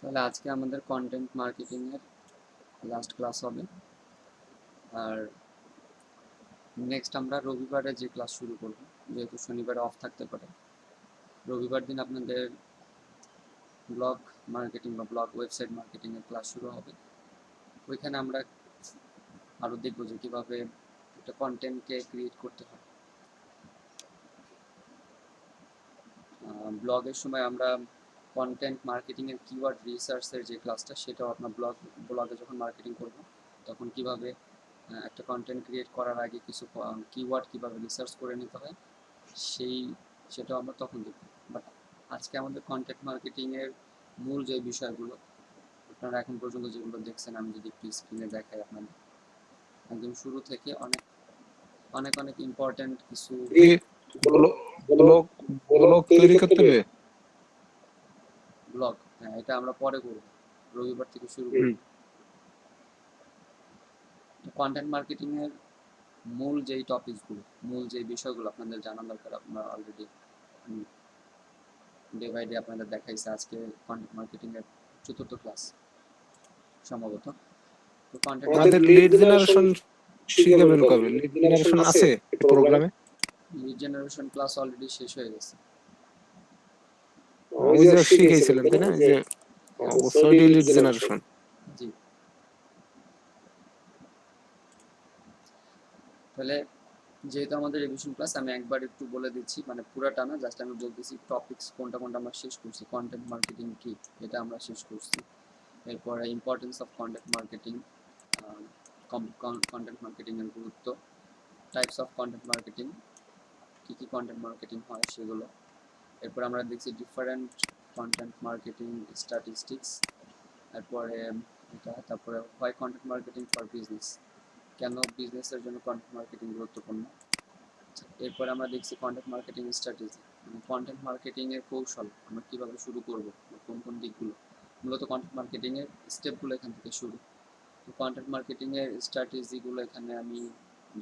তাহলে আজকে আমাদের কন্টেন্ট মার্কেটিং এর লাস্ট ক্লাস হবে। আর নেক্সট আমরা রবিবারে যে ক্লাস শুরু করব, যেহেতু শনিবারে অফ থাকতে পারে। রবিবার দিন আপনাদের ব্লগ মার্কেটিং বা ব্লগ ওয়েবসাইট মার্কেটিং এর ক্লাস শুরু হবে। ওইখানে আমরা আরো দেখবো যে কিভাবে একটা কন্টেন্টকে ক্রিয়েট করতে হয়। ব্লগের সময় আমরা কন্টেন্ট মার্কেটিং এর কিওয়ার্ড রিসার্চের যে ক্লাসটা, সেটাও আপনার ব্লগে যখন মার্কেটিং করব তখন কিভাবে একটা কন্টেন্ট ক্রিয়েট করার আগে কিছু কিওয়ার্ড কিভাবে রিসার্চ করে নিতে হয় সেই সেটাও আমরা তখন দেখব। বাট আজকে আমাদের কন্টেন্ট মার্কেটিং এর মূল যে বিষয়গুলো আপনারা এখন পর্যন্ত যেগুলো দেখছেন, আমি যদি একটু স্ক্রিনে দেখাই আপনাদের, একদম শুরু থেকে অনেক অনেক অনেক ইম্পর্টেন্ট কিছু এই ব্লগ ব্লগ ব্লগ তৈরি করতে হবে। ব্লগ, হ্যাঁ এটা আমরা পরে করব, রবিবার থেকে শুরু করব। কন্টেন্ট মার্কেটিং এর মূল যেই টপিকসগুলো, মূল যেই বিষয়গুলো আপনাদের জানা দরকার, আপনারা অলরেডি ডে বাই ডে আপনাদের দেখাইছে। আজকে কন্টেন্ট মার্কেটিং এর চতুর্থ ক্লাস সম্ভবত। তো কন্টেন্ট আমাদের লিড জেনারেশন শিখাবেন কবে? লিড জেনারেশন আছে প্রোগ্রামে? লিড জেনারেশন ক্লাস অলরেডি শেষ হয়ে গেছে। ওই যে শিখাইছিলেন তাই না? যে অবশ্যই লিড জেনারেশন। জি, তাহলে যেহেতু আমাদের রিভিশন ক্লাস, আমি একবার একটু বলে দিচ্ছি, মানে পুরাটা না, জাস্ট আমি বলতেছি টপিকস কোনটা কোনটা আমরা শেষ করছি। কন্টেন্ট মার্কেটিং কি, এটা আমরা শেষ করছি। এরপরে importance of content marketing, content marketing এর গুরুত্ব, টাইপস অফ কন্টেন্ট মার্কেটিং, কি কি কন্টেন্ট মার্কেটিং হয় সেগুলো। এরপর আমরা দেখছি ডিফারেন্ট কন্টেন্ট মার্কেটিং স্ট্যাটিস্টিক্স। এরপরে এটা, তারপরে why content marketing for business, কেন বিজনেসের জন্য কন্টেন্ট মার্কেটিং গুরুত্বপূর্ণ। এরপরে আমরা দেখছি কন্টেন্ট মার্কেটিং স্ট্র্যাটেজি, মানে কন্টেন্ট মার্কেটিং এর কৌশল আমরা কিভাবে শুরু করব, কোন কোন দিকগুলো। মূলত কন্টেন্ট মার্কেটিং এর স্টেপগুলো এখান থেকে শুরু। তো কন্টেন্ট মার্কেটিং এর স্ট্র্যাটেজিগুলো এখানে আমি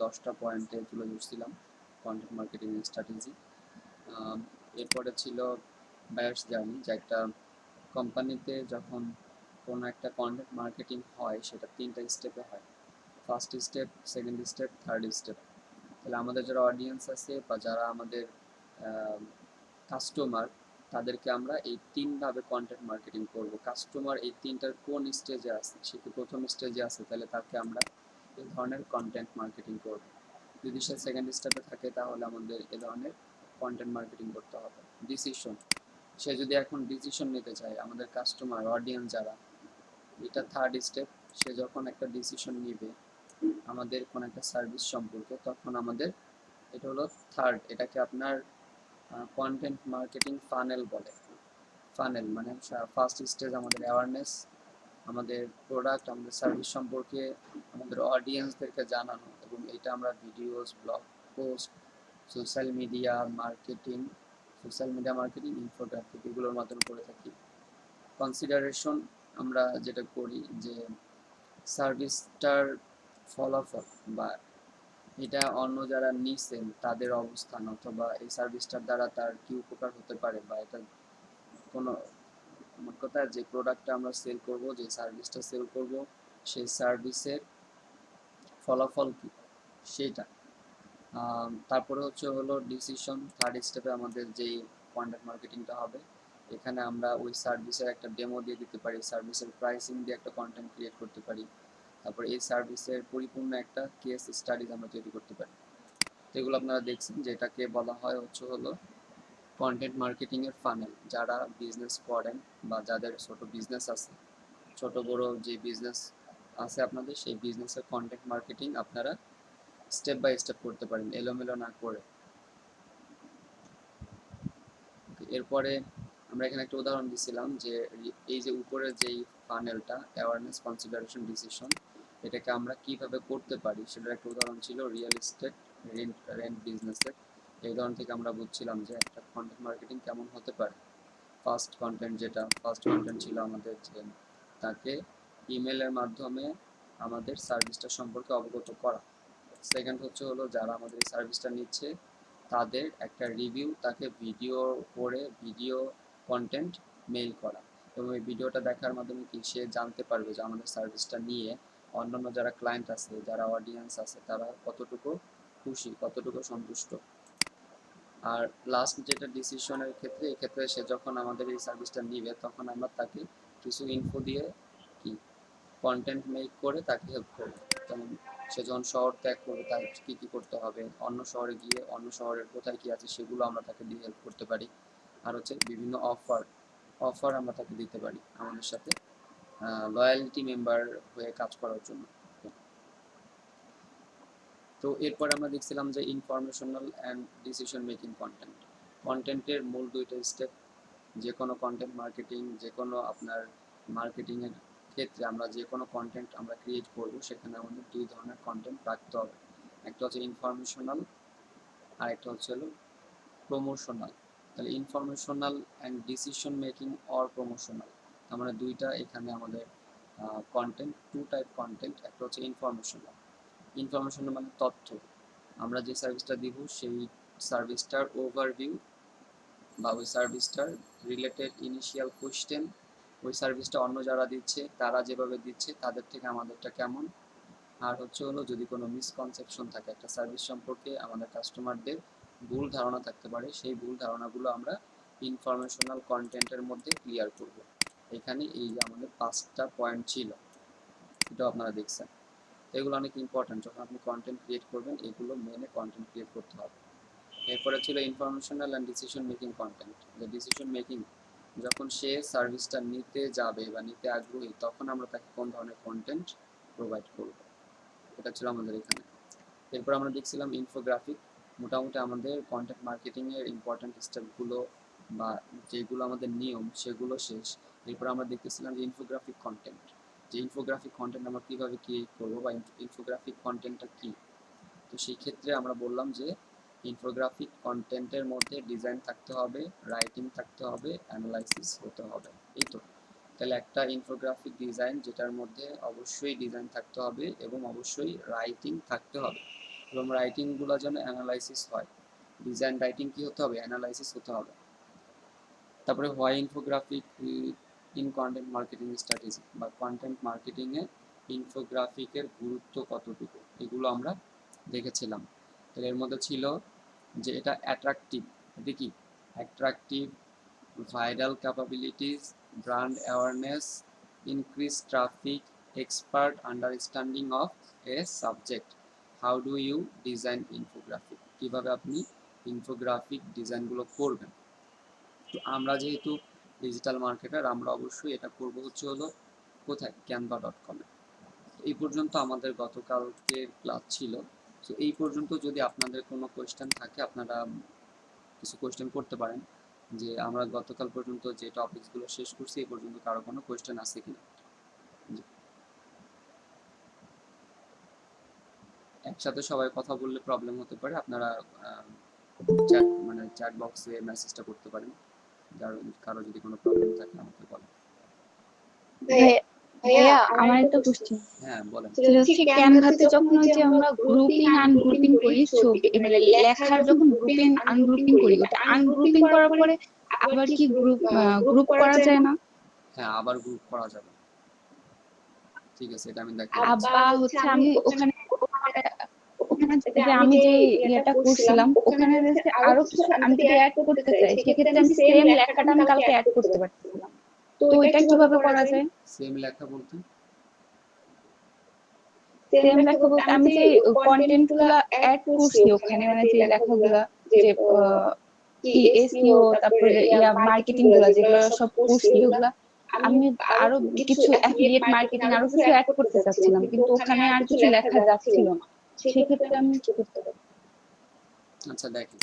10টা পয়েন্টে তুলে ধরছিলাম, কন্টেন্ট মার্কেটিং এর স্ট্র্যাটেজি। এরপরে ছিল বায়ার্স জার্নি, যে একটা কোম্পানিতে যখন কোনো একটা কন্টেন্ট মার্কেটিং হয় সেটা 3টা স্টেপে হয়। First step, second step, third step. তাহলে আমাদের যারা অডিয়েন্স আছে বা যারা আমাদের কাস্টমার, তাদেরকে আমরা এই 3ভাবে কন্টেন্ট মার্কেটিং করব। কাস্টমার এই 3টার কোন স্টেজে আছে, সে কি প্রথম স্টেজে আছে, তাহলে তাকে আমরা এই ধরনের কন্টেন্ট মার্কেটিং করব। যদি সে সেকেন্ড স্টেপে থাকে তাহলে আমাদের এ ধরনের কন্টেন্ট মার্কেটিং করতে হবে। ডিসিশন, সে যদি এখন ডিসিশন নিতে চায়, আমাদের কাস্টমার অডিয়েন্স যারা, এটা থার্ড স্টেপ। সে যখন একটা ডিসিশন নিবে আমাদের কোন একটা সার্ভিস সম্পর্কে, তখন আমাদের এটা হলো থার্ড। এটাকে আপনার কন্টেন্ট মার্কেটিং ফানেল বলে। ফানেল মানে ফার্স্ট স্টেজ আমাদের অ্যাওয়ারনেস, আমাদের প্রোডাক্ট, আমাদের সার্ভিস সম্পর্কে আমাদের অডিয়েন্সদেরকে জানানো, এবং এটা আমরা videos, blog post, social media marketing, infographic, এগুলোর মাধ্যমে করে থাকি। কনসিডারেশন, আমরা যেটা করি যে সার্ভিসটার ফলাফল বা এটা অন্য যারা নিছেন তাদের অবস্থান, অথবা এই সার্ভিসটার দ্বারা তার কি উপকার হতে পারে, বা এটা কোনো, মোট কথা যে প্রোডাক্টটা আমরা সেল করব, যে সার্ভিসটা সেল করব, সেই সার্ভিসের ফলাফল কি সেটা। তারপরে হলো ডিসিশন, থার্ড স্টেপে আমাদের যেই কন্টেন্ট মার্কেটিংটা হবে, এখানে আমরা ওই সার্ভিসের একটা ডেমো দিয়ে দিতে পারি, সার্ভিসের প্রাইসিং দিয়ে একটা কন্টেন্ট ক্রিয়েট করতে পারি, তারপরে এই সার্ভিসের পরিপূর্ণ একটা কেস স্টাডিজ আমরা তৈরি করতে পারি। তো এগুলো আপনারা দেখছেন, যেটাকে বলা হয় হলো কন্টেন্ট মার্কেটিং এর ফানেল। যারা বিজনেস করেন বা যাদের ছোট বিজনেস আছে, ছোট বড় যে বিজনেস আছে আপনাদের, সেই বিজনেসের কন্টেন্ট মার্কেটিং আপনারা স্টেপ বাই স্টেপ করতে পারেন, এলোমেলো না করে। এরপরে আমরা এখানে একটা উদাহরণ দিছিলাম যে এই যে উপরের যেই ফানেলটা, অ্যাওয়ারনেস, কনসিডারেশন, ডিসিশন, এটাকে আমরা কিভাবে করতে পারি সেটার একটা উদাহরণ ছিল রিয়েল এস্টেট রেন্ট বিজনেসের। এই উদাহরণ থেকে আমরা বুঝছিলাম যে একটা কন্টেন্ট মার্কেটিং কেমন হতে পারে। ফার্স্ট কন্টেন্ট ছিল আমাদের যে তাকে ইমেলের মাধ্যমে আমাদের সার্ভিসটা সম্পর্কে অবগত করা। সেকেন্ড হলো যারা আমাদের এই সার্ভিসটা নিচ্ছে তাদের একটা রিভিউ, তাকে ভিডিও করে ভিডিও কন্টেন্ট মেইল করা। এবং এই ভিডিওটা দেখার মাধ্যমে কি সে জানতে পারবে যে আমাদের সার্ভিসটা নিয়ে অন্যান্য যারা ক্লায়েন্ট আছে, যারা অডিয়েন্স আছে, তারা কতটুকু খুশি, কতটুকু সন্তুষ্ট। আর লাস্ট যেটা ডিসিশনের ক্ষেত্রে, এক্ষেত্রে সে যখন আমাদের এই সার্ভিসটা নিবে তখন আমরা তাকে কিছু ইনফো দিয়ে কি কন্টেন্ট মেক করে তাকে হেল্প করবো। যেমন সে যখন শহর ত্যাগ করবে তার কী কী করতে হবে, অন্য শহরে গিয়ে অন্য শহরের কোথায় কী আছে সেগুলো আমরা তাকে দিয়ে হেল্প করতে পারি। আর হচ্ছে বিভিন্ন অফার অফার আমরা তাকে দিতে পারি আমাদের সাথে লয়্যালটি মেম্বার হয়ে কাজ করার জন্য। তো এরপর আমরা দেখছিলাম যে informational and decision making content. কন্টেন্টের মূল দুইটা স্টেপ। যে কোনো কন্টেন্ট মার্কেটিং, যে কোনো আপনার মার্কেটিংয়ের ক্ষেত্রে আমরা যে কোনো কন্টেন্ট আমরা ক্রিয়েট করব, সেখানে আমাদের দুই ধরনের কন্টেন্ট রাখতে হবে। একটা হচ্ছে ইনফরমেশনাল, আর একটা হচ্ছে হলো প্রমোশনাল। তাহলে informational and decision making or promotional, তার মানে দুইটা এখানে আমাদের কন্টেন্ট, টু টাইপ কন্টেন্ট। একটা হচ্ছে ইনফরমেশনাল। ইনফরমেশনাল মানে তথ্য। আমরা যে সার্ভিসটা দিব সেই সার্ভিসটার ওভারভিউ বা ওই সার্ভিসটার রিলেটেড ইনিশিয়াল কোয়েশ্চেন, ওই সার্ভিসটা অন্য যারা দিচ্ছে তারা যেভাবে দিচ্ছে তাদের থেকে আমাদেরটা কেমন। আর হচ্ছে হলো যদি কোনো মিসকনসেপশন থাকে একটা সার্ভিস সম্পর্কে, আমাদের কাস্টমারদের ভুল ধারণা থাকতে পারে, সেই ভুল ধারণাগুলো আমরা ইনফরমেশনাল কন্টেন্টের মধ্যে ক্লিয়ার করব। এখানে এই যে আমাদের 5টা পয়েন্ট ছিল, এটাও আপনারা দেখছেন। এগুলো অনেক ইম্পর্ট্যান্ট, যখন আপনি কন্টেন্ট ক্রিয়েট করবেন এগুলো মেনে কন্টেন্ট ক্রিয়েট করতে হবে। এরপরে ছিল informational and decision making content. যে ডিসিশন মেকিং, যখন সে সার্ভিসটা নিতে যাবে বা নিতে আগ্রহী তখন আমরা তাকে কোন ধরনের কন্টেন্ট প্রোভাইড করব, এটা ছিল আমাদের এখানে। এরপর আমরা দেখছিলাম ইনফোগ্রাফিক। মোটামুটি আমাদের কন্টেন্ট মার্কেটিংয়ের ইম্পর্ট্যান্ট স্টেপগুলো বা যেগুলো আমাদের নিয়ম সেগুলো শেষ। এরপর আমরা দেখতেছিলাম যে ইনফোগ্রাফিক কন্টেন্ট, যে ইনফোগ্রাফিক কন্টেন্ট আমরা কীভাবে ক্রিয়েট করবো বা ইনফোগ্রাফিক কন্টেন্টটা কী। তো সেই ক্ষেত্রে আমরা বললাম যে ইনফোগ্রাফিক কন্টেন্টের মধ্যে ডিজাইন থাকতে হবে, রাইটিং থাকতে হবে, অ্যানালাইসিস হতে হবে। এই তো। তাহলে একটা ইনফোগ্রাফিক ডিজাইন যেটার মধ্যে অবশ্যই ডিজাইন থাকতে হবে এবং অবশ্যই রাইটিং থাকতে হবে, এবং রাইটিংগুলো যেন অ্যানালাইসিস হয়। ডিজাইন রাইটিং কী হতে হবে, অ্যানালাইসিস হতে হবে। তারপরে why infographic in content marketing strategy, বা কন্টেন্ট মার্কেটিংয়ে ইনফোগ্রাফিকের গুরুত্ব কতটুকু, এগুলো আমরা দেখেছিলাম। তাহলে এর মধ্যে ছিল যে এটা অ্যাট্রাকটিভ, এটা কি attractive, viral capabilities, brand awareness, increase traffic, expert understanding of a subject. How do you design infographic, কীভাবে আপনি ইনফোগ্রাফিক ডিজাইনগুলো করবেন। তো আমরা যেহেতু ডিজিটাল মার্কেটার, আমরা অবশ্যই এটা করবো হচ্ছে হলো কোথায়, canva.com-এ। এই পর্যন্ত আমাদের গতকালকের ক্লাস ছিল। তো এই পর্যন্ত যদি আপনাদের কোনো কোয়েশ্চেন থাকে আপনারা কিছু কোয়েশ্চেন করতে পারেন, যে আমরা গতকাল পর্যন্ত যে টপিকসগুলো শেষ করছি এই পর্যন্ত কারো কোনো কোয়েশ্চেন আছে কিনা। একসাথে সবাই কথা বললে প্রবলেম হতে পারে, আপনারা চ্যাট বক্সে মেসেজটা করতে পারেন, কারো যদি কোনো প্রবলেম থাকে আমাকে বলেন। ভাইয়া ভাইয়া, আমার একটা কোশ্চেন। হ্যাঁ বলেন। সেটা হচ্ছে ক্যানভাতে যখন ওই যে আমরা গ্রুপিং আনগ্রুপিং করি, ছবি মানে লেখার যখন গ্রুপিং আনগ্রুপিং করি, ওটা আনগ্রুপিং করার পরে আবার কি গ্রুপ গ্রুপ করা যায় না? হ্যাঁ, আবার গ্রুপ করা যাবে। ঠিক আছে, এটা আমি দেখে আবার হচ্ছে আমি ওখানে ওখানে যে আমি যে ইয়েটা করছিলাম ওখানে হচ্ছে আরো কিছু আমি যদি অ্যাড করতে চাই, সেক্ষেত্রে আমি সেম লেখাটা আমি কালকে অ্যাড করতে পারছিলাম। তো এটা কিভাবে করা যায়? সেম লেখা বলতে সেম লেখা বলতে আমি যে কন্টেন্ট গুলা অ্যাড করছি ওখানে, মানে যে লেখাগুলা, যে কি এসইও, তারপরে ইয়া মার্কেটিং গুলা যেগুলো সব করছি, ওগুলা আমি আরো কিছু অ্যাফিলিয়েট মার্কেটিং আরো কিছু অ্যাড করতে চাচ্ছিলাম, কিন্তু ওখানে আর কিছু লেখা যাচ্ছিল না। সেক্ষেত্রে আমি কি করতে পারি? আচ্ছা দেখেন,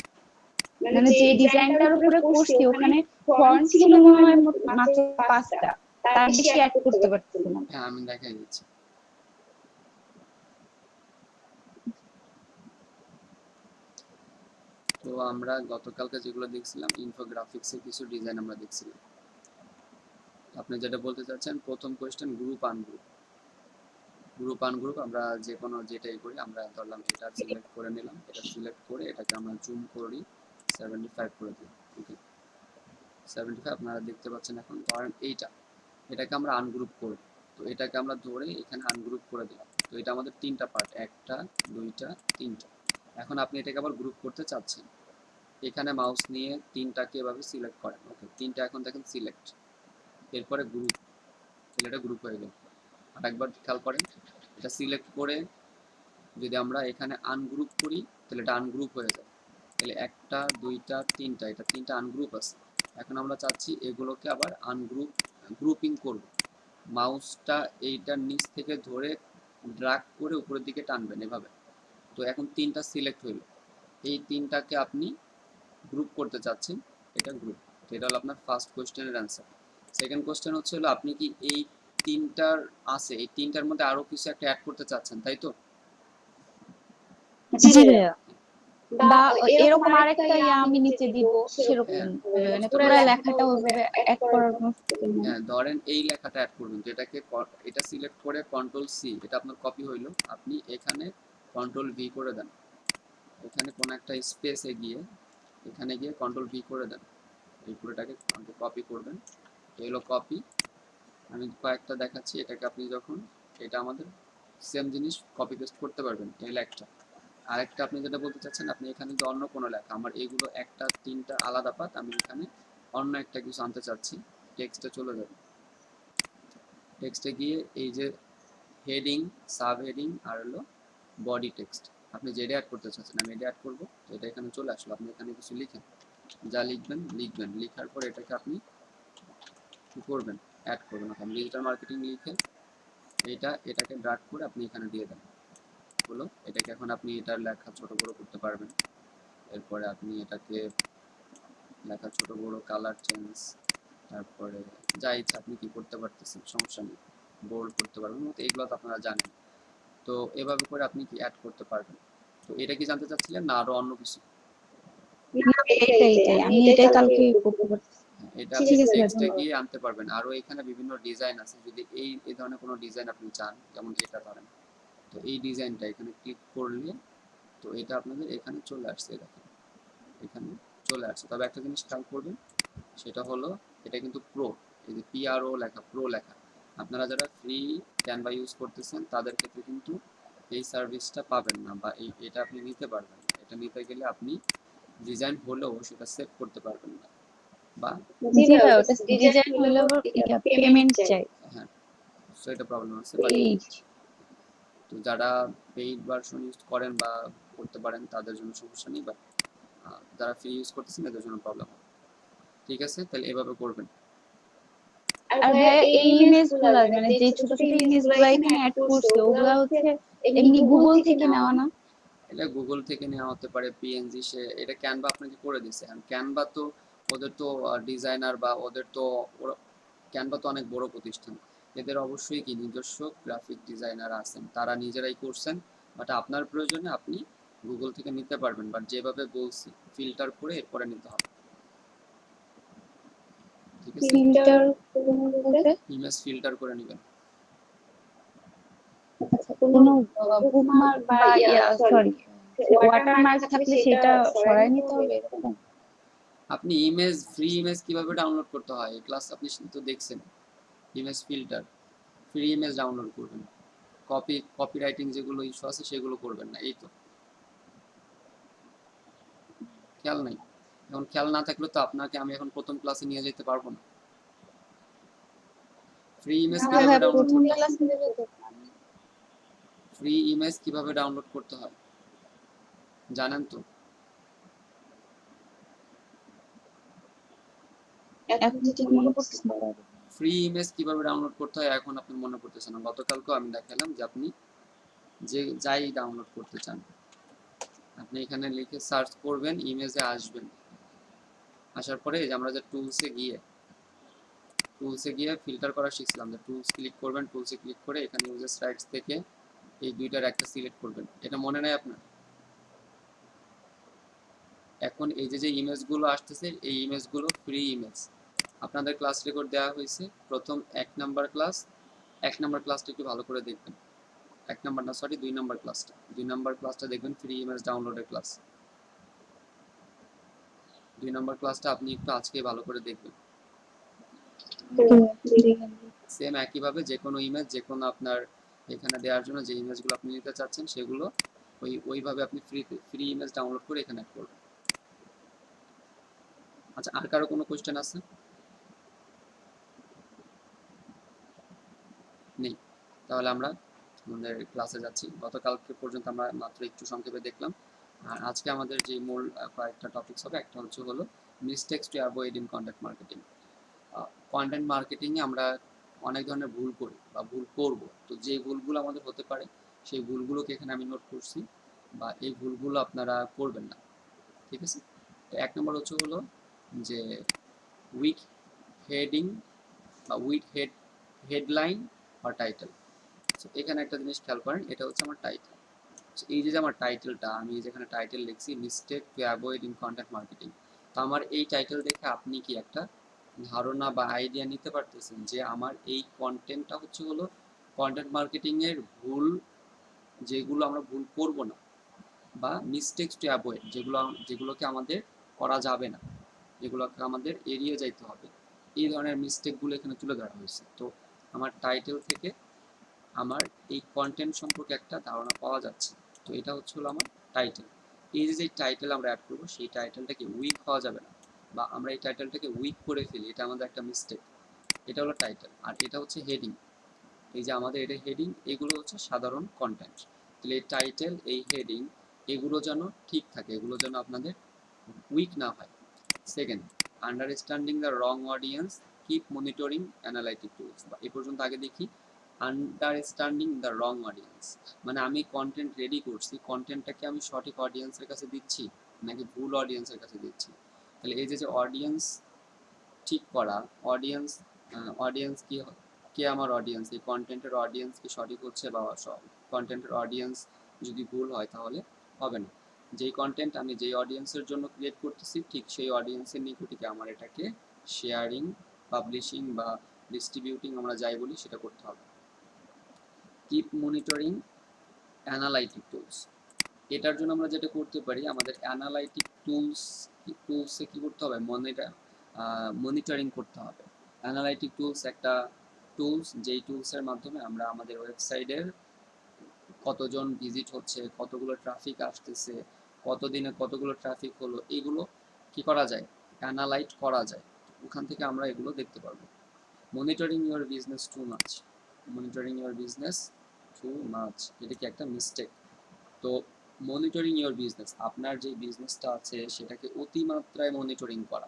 মানে যে ডিজাইনটার উপরে করছি ওখানে ফন্ট ছিল মনে হয় মাত্র 5টা, তার বেশি অ্যাড করতে পারছিলাম। হ্যাঁ আমি দেখাই দিচ্ছি। তো আমরা গতকালকে যেগুলো দেখছিলাম ইনফোগ্রাফিক্সের কিছু ডিজাইন আমরা দেখছিলাম। আপনি যেটা বলতে চাচ্ছেন, প্রথম question group ungroup. Group ungroup আমরা যে কোনো যেটাই করি, আমরা ধরলাম এটা সিলেক্ট করে নিলাম, এটা সিলেক্ট করে এটাকে আমরা জুম করি 75 করে দিই। ওকে, 75 আপনারা দেখতে পাচ্ছেন। এখন ধরেন এইটা এটাকে আমরা আনগ্রুপ করব। তো এটাকে আমরা ধরে এখানে আনগ্রুপ করে দিলাম। তো এটা আমাদের তিনটা পার্ট, একটা দুইটা তিনটা। এখন আপনি এটাকে আবার গ্রুপ করতে চাচ্ছেন, এখানে মাউস নিয়ে তিনটাকে এভাবে সিলেক্ট করেন। ওকে, তিনটা এখন দেখেন সিলেক্ট, এরপরে গ্রুপ, তাহলে এটা গ্রুপ হয়ে গেল। আর একবার খেয়াল করেন, এটা সিলেক্ট করে যদি আমরা এখানে আনগ্রুপ করি তাহলে এটা আনগ্রুপ হয়ে যায়। তাহলে একটা দুইটা তিনটা, এটা তিনটা আনগ্রুপ আছে। এখন আমরা চাচ্ছি এগুলোকে আবার গ্রুপিং করব। মাউসটা এইটার নিচ থেকে ধরে ড্র্যাগ করে উপরের দিকে টানবেন এভাবে। তো এখন তিনটা সিলেক্ট হইল, এই তিনটাকে আপনি গ্রুপ করতে চাচ্ছেন, এটা গ্রুপ। তো এটা হলো আপনার ফার্স্ট কোয়েশ্চেনের অ্যান্সার। সেকেন্ড কোয়েশ্চেন হচ্ছে হলো আপনি কি এই তিনটার আছে, এই তিনটার মধ্যে আরো কিছু একটা অ্যাড করতে চাচ্ছেন, তাই তো? জি ভাইয়া, বা এরকম আরেকটা আমি নিচে দিব সেরকম, হ্যাঁ, মানে বুঝতে পুরো পারছি। লেখাটা ওইভাবে অ্যাড করার কোনো সুযোগ নেই। হ্যাঁ, ধরেন এই লেখাটা অ্যাড করবেন, যেটাকে এটা সিলেক্ট করে কন্ট্রোল সি, এটা আপনার কপি হইলো, আপনি এখানে কন্ট্রোল ভি করে দেন। এখানে কোনো একটা স্পেসে গিয়ে এখানে গিয়ে কন্ট্রোল ভি করে দেন, এই পুরোটাকে কপি করবেন। এগুলো কপি, আমি কয়েকটা দেখাচ্ছি। এটাকে আপনি যখন, এটা আমাদের সেম জিনিস কপি পেস্ট করতে পারবেন এই লেখটা। আরেকটা আপনি যেটা বলতে চাচ্ছেন, আপনি এখানে যদি অন্য কোনো লেখা, আমার এগুলো একটা তিনটা আলাদা পাত, আমি এখানে অন্য একটা কিছু আনতে চাচ্ছি, টেক্সটে চলে যাবে। টেক্সটে গিয়ে এই যে হেডিং, সাব হেডিং আর হলো বডি টেক্সট, আপনি যেটা অ্যাড করতে চাচ্ছেন আমি এটা অ্যাড করবো। তো এটা এখানে চলে আসলো, আপনি এখানে কিছু লিখেন, যা লিখবেন লিখবেন, লিখার পর এটাকে আপনি কি করবেন, অ্যাড করবেন। আপনি ডিজিটাল মার্কেটিং লিখে এটাকে ড্র্যাগ করে আপনি এখানে দিয়ে দেন হলো। এটাকে এখন আপনি এটার লেখা ছোট বড় করতে পারবেন। এরপরে আপনি এটাকে লেখা ছোট বড়, কালার চেঞ্জ, তারপরে যা ইচ্ছা আপনি কি করতে পারতেছেন, সমস্যা নেই, বোল্ড করতে পারবেন, তো এগুলো তো আপনারা জানেন। তো এভাবে করে আপনি কি অ্যাড করতে পারবেন। তো এটা কি জানতে চাচ্ছিলেন না আরো অন্য কিছু? এটাই আমি এটাই কালকে করতে পারছি। হ্যাঁ, এটা আপনি ঠিক আছে ভাইয়া, টেক্সটে ধন্যবাদ। গিয়ে আনতে পারবেন। আরো এখানে বিভিন্ন ডিজাইন আছে, যদি এই ধরনের কোনো ডিজাইন আপনি চান, যেমন এটা ধরেন, তো এই ডিজাইনটা এখানে ক্লিক করলে তো এটা আপনাদের এখানে চলে আসছে, দেখেন এখানে চলে আসছে। তবে একটা জিনিস খেয়াল করবেন, সেটা হলো এটা কিন্তু প্রো, এই যে পিআরও লেখা, প্রো লেখা। আপনারা যারা ফ্রি ক্যানভা ইউজ করতেছেন তাদের ক্ষেত্রে কিন্তু এই সার্ভিসটা পাবেন না, বা এটা আপনি নিতে পারবেন না। এটা নিতে গেলে আপনি ডিজাইন হলেও সেটা সেভ করতে পারবেন না, বা জি ভাইয়া, ওটা ডিজাইন হইলে আবার পেমেন্ট চাই। হ্যাঁ, সো এটা প্রবলেম আছে। বাট এই তো যারা পেইড ভার্সন ইউজ করেন বা করতে পারেন তাদের জন্য সমস্যা নেই, বাট যারা ফ্রি ইউজ করতেছেন এদের জন্য প্রবলেম হবে। ঠিক আছে, তাহলে এভাবে করবেন। আর ভাইয়া এই ইমেজ গুলা মানে যে ছোট ছোট ইমেজ গুলা এখানে অ্যাড করছে ওগুলা হচ্ছে এমনি গুগল থেকে নেওয়া না? এটা গুগল থেকে নেওয়া হতে পারে, পিএনজি, সে এটা ক্যানভা আপনাকে করে দিচ্ছে। আর ক্যানভা তো ওদের তো ডিজাইনার বা ওদের তো ক্যানভা তো অনেক বড় প্রতিষ্ঠান, এদের অবশ্যই কি নিজস্ব গ্রাফিক ডিজাইনার আছেন, তারা নিজেরাই করছেন। বাট আপনার প্রয়োজনে আপনি গুগল থেকে নিতে পারবেন, বাট যেভাবে বলছি ফিল্টার করে এরপরে নিতে হবে। ঠিক আছে, ফিল্টার বলতে ইমেজ ফিল্টার করে নেবেন। কোনো বুকমার্ক বা সরি ওয়াটারমার্ক থাকলে সেটা সরাই নিতে হবে এরকম? আপনি ইমেজ, ফ্রি ইমেজ কিভাবে ডাউনলোড করতে হয় এই ক্লাস আপনি তো দেখছেন। Image filter, free image download করবেন, কপিরাইটিং যেগুলো ইস্যু আছে সেগুলো করবেন না, এই তো। খেয়াল নাই, এখন খেয়াল না থাকলে তো আপনাকে আমি এখন প্রথম ক্লাসে নিয়ে যেতে পারবো না। ফ্রি ইমেজ কিভাবে ডাউনলোড প্রথম করতে হয়, ক্লাস নিলে তো ফ্রি ইমেজ কিভাবে ডাউনলোড করতে হয় জানেন তো? এখন ঠিক মনে পড়ছে না। ফ্রি ইমেজ কিভাবে ডাউনলোড করতে হয় এখন আপনি মনে পড়তেছে না। গতকালকেও আমি দেখালাম যে আপনি যে যাই ডাউনলোড করতে চান, আপনি এখানে লিখে সার্চ করবেন, ইমেজে আসবেন। আসার পরে এই যে আমরা যে টুলসে গিয়ে ফিল্টার করা শিখছিলাম, যে টুলস ক্লিক করবেন, টুলসে ক্লিক করে এখানে ইউজার রাইটস থেকে এই দুইটার একটা সিলেক্ট করবেন। এটা মনে নাই আপনার? এখন এই যে ইমেজগুলো আসতেছে এই ইমেজগুলো ফ্রি ইমেজ। আপনাদের ক্লাস রেকর্ড দেওয়া হয়েছে, প্রথম 1 নাম্বার ক্লাসটা একটু ভালো করে দেখবেন। 1 নাম্বার না, সরি 2 নাম্বার ক্লাসটা, 2 নাম্বার ক্লাসটা দেখবেন, ফ্রি ইমেজ ডাউনলোডের ক্লাস। 2 নাম্বার ক্লাসটা আপনি একটু আজকে ভালো করে দেখবেন। সেম একইভাবে যে কোনো ইমেজ, যে কোনো আপনার এখানে দেওয়ার জন্য যে ইমেজগুলো আপনি নিতে চাচ্ছেন সেগুলো ওইভাবে আপনি ফ্রি ইমেজ ডাউনলোড করে এখানে অ্যাড করবেন। আচ্ছা, আর কারো কোনো কোয়েশ্চেন আছে? নেই? তাহলে আমরা আমাদের ক্লাসে যাচ্ছি। গতকালকে পর্যন্ত আমরা মাত্র একটু সংক্ষেপে দেখলাম। আর আজকে আমাদের যে মূল কয়েকটা টপিকস হবে, একটা হলো mistakes to avoid in content marketing. Content মার্কেটিংয়ে আমরা অনেক ধরনের ভুল করি বা ভুল করব, তো যে ভুলগুলো আমাদের হতে পারে সেই ভুলগুলোকে এখানে আমি নোট করছি, বা এই ভুলগুলো আপনারা করবেন না, ঠিক আছে? তো এক নম্বর হলো যে উইক হেডিং বা হেডলাইন বা টাইটেল। তো এখানে একটা জিনিস খেয়াল করেন, এটা হচ্ছে আমার টাইটেল। এই যে আমার টাইটেলটা, আমি যেখানে টাইটেল লিখছি mistake two avoid in content marketing, তো আমার এই টাইটেল দেখে আপনি কি একটা ধারণা বা আইডিয়া নিতে পারতেছেন যে আমার এই কন্টেন্টটা হলো কন্টেন্ট মার্কেটিং এর ভুল, যেগুলো আমরা ভুল করব না, বা মিস্টেকস টু অ্যাভয়েড, যেগুলোকে আমাদের করা যাবে না, যেগুলোকে আমাদের এড়িয়ে যাইতে হবে, এই ধরনের মিস্টেকগুলো এখানে তুলে ধরা হয়েছে। তো আমার টাইটেল থেকে আমার এই কন্টেন্ট সম্পর্কে একটা ধারণা পাওয়া যাচ্ছে। তো এটা হলো আমার টাইটেল। এই যে টাইটেল আমরা অ্যাড করবো, সেই টাইটেলটাকে উইক হওয়া যাবে না, বা আমরা এই টাইটেলটাকে উইক করে ফেলি, এটা আমাদের একটা মিস্টেক। এটা হলো টাইটেল। আর এটা হচ্ছে হেডিং। এই যে আমাদের এটা হেডিং, এগুলো হচ্ছে সাধারণ কন্টেন্ট। তাহলে এই টাইটেল, এই হেডিং, এগুলো যেন ঠিক থাকে, এগুলো যেন আপনাদের উইক না হয়। Second, understanding the wrong audience, keep monitoring analytic tools. বা এই পর্যন্ত আগে দেখি। আন্ডারস্ট্যান্ডিং দ্য রং অডিয়েন্স মানে আমি কন্টেন্ট রেডি করছি, কন্টেন্টটাকে আমি সঠিক অডিয়েন্সের কাছে দিচ্ছি নাকি ভুল অডিয়েন্সের কাছে দিচ্ছি। তাহলে এই যে অডিয়েন্স ঠিক করা, অডিয়েন্স অডিয়েন্স কি, কে আমার অডিয়েন্স, এই কন্টেন্টের অডিয়েন্স কি সঠিক হচ্ছে, বা কন্টেন্টের অডিয়েন্স যদি ভুল হয় তাহলে হবে না। যেই কন্টেন্ট আমি যেই অডিয়েন্সের জন্য ক্রিয়েট করতেছি, ঠিক সেই অডিয়েন্সের নিকটে আমার এটাকে শেয়ারিং, পাবলিশিং বা ডিস্ট্রিবিউটিং, আমরা যাই বলি, সেটা করতে হবে। কিপ মনিটরিং অ্যানালাইটিক টুলস, এটার জন্য আমরা যেটা করতে পারি, আমাদের অ্যানালাইটিক টুলসে কি করতে হবে, মনিটরিং করতে হবে। অ্যানালাইটিক টুলস একটা টুলস, যেই টুলসের মাধ্যমে আমরা আমাদের ওয়েবসাইটের কতজন ভিজিট হচ্ছে, কতগুলো ট্রাফিক আসতেছে, কতদিনে কতগুলো ট্রাফিক হলো, এগুলো কি করা যায়, অ্যানালাইট করা যায়। ওখান থেকে আমরা এগুলো দেখতে পারবো। Monitoring your business too much, monitoring your business too much, এটা কি একটা মিস্টেক? তো মনিটরিং ইউর বিজনেস, আপনার যে বিজনেসটা আছে সেটাকে অতিমাত্রায় মনিটরিং করা,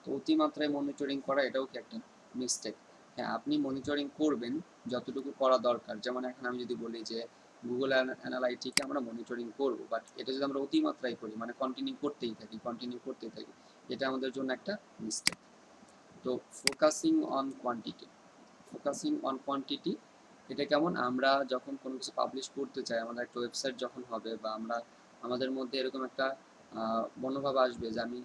তো অতিমাত্রায় মনিটরিং করা এটাও কি একটা মিস্টেক? হ্যাঁ, আপনি মনিটরিং করবেন যতটুকু করা দরকার। যেমন এখন আমি যদি বলি যে গুগল অ্যানালাইটিকে আমরা মনিটরিং করবো, বাট এটা যদি আমরা অতিমাত্রায় করি, মানে কন্টিনিউ করতেই থাকি, এটা আমাদের জন্য একটা মিস্টেক। তো ফোকাসিং অন কোয়ান্টিটি, এটা কেমন, আমরা যখন কোনো কিছু পাবলিশ করতে চাই, আমাদের একটা ওয়েবসাইট যখন হবে, বা আমরা আমাদের মধ্যে এরকম একটা মনোভাব আসবে যে আমি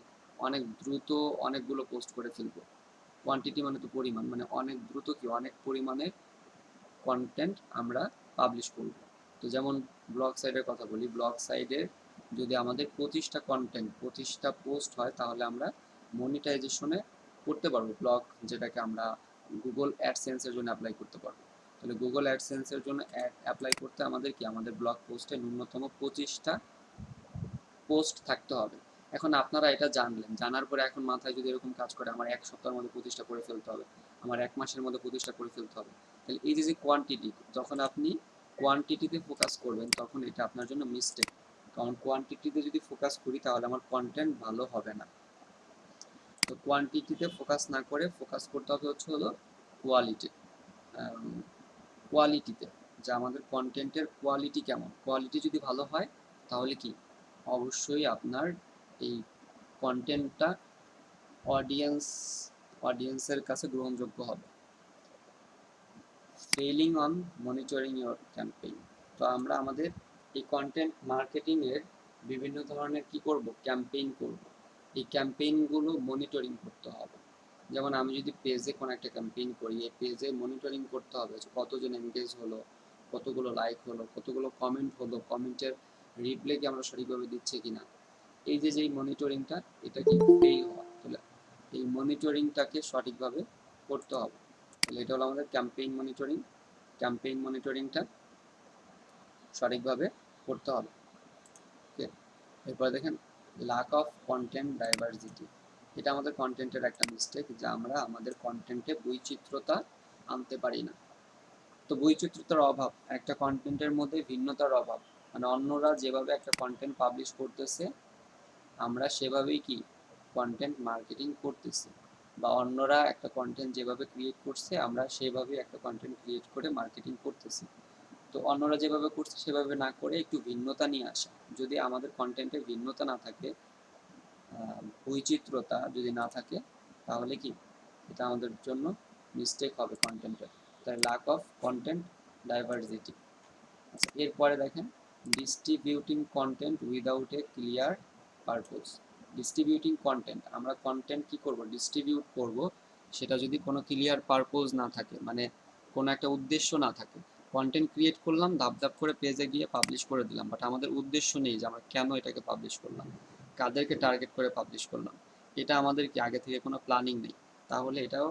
অনেক দ্রুত অনেকগুলো পোস্ট করে ফেলবো। কোয়ান্টিটি মানে তো পরিমাণ, মানে অনেক দ্রুত কি অনেক পরিমাণের কন্টেন্ট আমরা পাবলিশ করব। তো যেমন ব্লগ সাইটের কথা বলি, ব্লগ সাইটে যদি আমাদের 25টা পোস্ট হয়, তাহলে আমরা মনিটাইজেশনে করতে পারবো ব্লগ, যেটাকে আমরা গুগল অ্যাডসেন্সের জন্য অ্যাপ্লাই করতে পারবো। তাহলে গুগল অ্যাডসেন্সের জন্য অ্যাপ্লাই করতে আমাদের কি, আমাদের ব্লগ পোস্টে ন্যূনতম 25টা পোস্ট থাকতে হবে। এখন আপনারা এটা জানলেন, জানার পরে এখন মাথায় যদি এরকম কাজ করে আমার এক সপ্তাহের মধ্যে 25টা করে ফেলতে হবে, আমার এক মাসের মধ্যে 25টা করে ফেলতে হবে, তাহলে এই যে কোয়ান্টিটি, যখন আপনি কোয়ান্টিটিতে ফোকাস করবেন তখন এটা আপনার জন্য মিস্টেক। কারণ কোয়ান্টিটিতে যদি ফোকাস করি তাহলে আমার কন্টেন্ট ভালো হবে না। তো কোয়ান্টিটিতে ফোকাস না করে ফোকাস করতে হবে হলো কোয়ালিটি, কোয়ালিটিতে, যে আমাদের কন্টেন্টের কোয়ালিটি কেমন। কোয়ালিটি যদি ভালো হয় তাহলে কি অবশ্যই আপনার এই কন্টেন্টটা অডিয়েন্স অডিয়েন্সের কাছে গ্রহণযোগ্য হবে। Failing on monitoring your campaign, তো আমরা আমাদের এই কন্টেন্ট মার্কেটিংয়ের বিভিন্ন ধরনের কি করব, ক্যাম্পেইন করব। এই ক্যাম্পেইনগুলো মনিটরিং করতে হবে। যেমন আমি যদি পেজে কোনো একটা ক্যাম্পেইন করি, এই পেজে মনিটরিং করতে হবে যে কতজন এনগেজ হলো, কতগুলো লাইক হলো, কতগুলো কমেন্ট হলো, কমেন্টের রিপ্লাই কি আমরা সঠিকভাবে দিচ্ছি কিনা। এই যে মনিটরিংটা, এটা কি ফেল হওয়া, তাহলে এই মনিটরিংটাকে সঠিকভাবে করতে হবে। তাহলে এটা হলো আমাদের ক্যাম্পেইন মনিটরিং। ক্যাম্পেইন মনিটরিংটা সঠিকভাবে করতে হবে। ওকে, এরপরে দেখেন ল্যাক অফ কন্টেন্ট ডাইভার্সিটি। এটা আমাদের কন্টেন্টের একটা মিস্টেক, যে আমরা আমাদের কন্টেন্টে বৈচিত্র্যতা আনতে পারি না। তো বৈচিত্র্যতার অভাব, একটা কন্টেন্টের মধ্যে ভিন্নতার অভাব, মানে অন্যরা যেভাবে একটা কন্টেন্ট পাবলিশ করতেছে আমরা সেভাবেই কি কন্টেন্ট মার্কেটিং করতেছি, বা অন্যরা একটা কন্টেন্ট যেভাবে ক্রিয়েট করছে আমরা সেভাবেই একটা কন্টেন্ট ক্রিয়েট করে মার্কেটিং করতেছি। তো অন্যরা যেভাবে করছে সেভাবে না করে একটু ভিন্নতা নিয়ে আসা। যদি আমাদের কন্টেন্টে ভিন্নতা না থাকে, বৈচিত্র্যতা যদি না থাকে, তাহলে কি এটা আমাদের জন্য মিস্টেক হবে কন্টেন্টের। তাই ল্যাক অফ কন্টেন্ট ডাইভার্সিটি। আচ্ছা, এরপরে দেখেন distributing content without a clear purpose. Distributing content, আমরা কন্টেন্ট কি করব, ডিস্ট্রিবিউট করব, সেটা যদি কোনো ক্লিয়ার পারপোজ না থাকে, মানে কোনো একটা উদ্দেশ্য না থাকে। কন্টেন্ট ক্রিয়েট করলাম, ধাপ ধাপ করে পেজে গিয়ে পাবলিশ করে দিলাম, বাট আমাদের উদ্দেশ্য নেই যে আমরা কেন এটাকে পাবলিশ করলাম, কাদেরকে টার্গেট করে পাবলিশ করলাম, এটা আমাদের কি আগে থেকে কোনো প্ল্যানিং নেই, তাহলে এটাও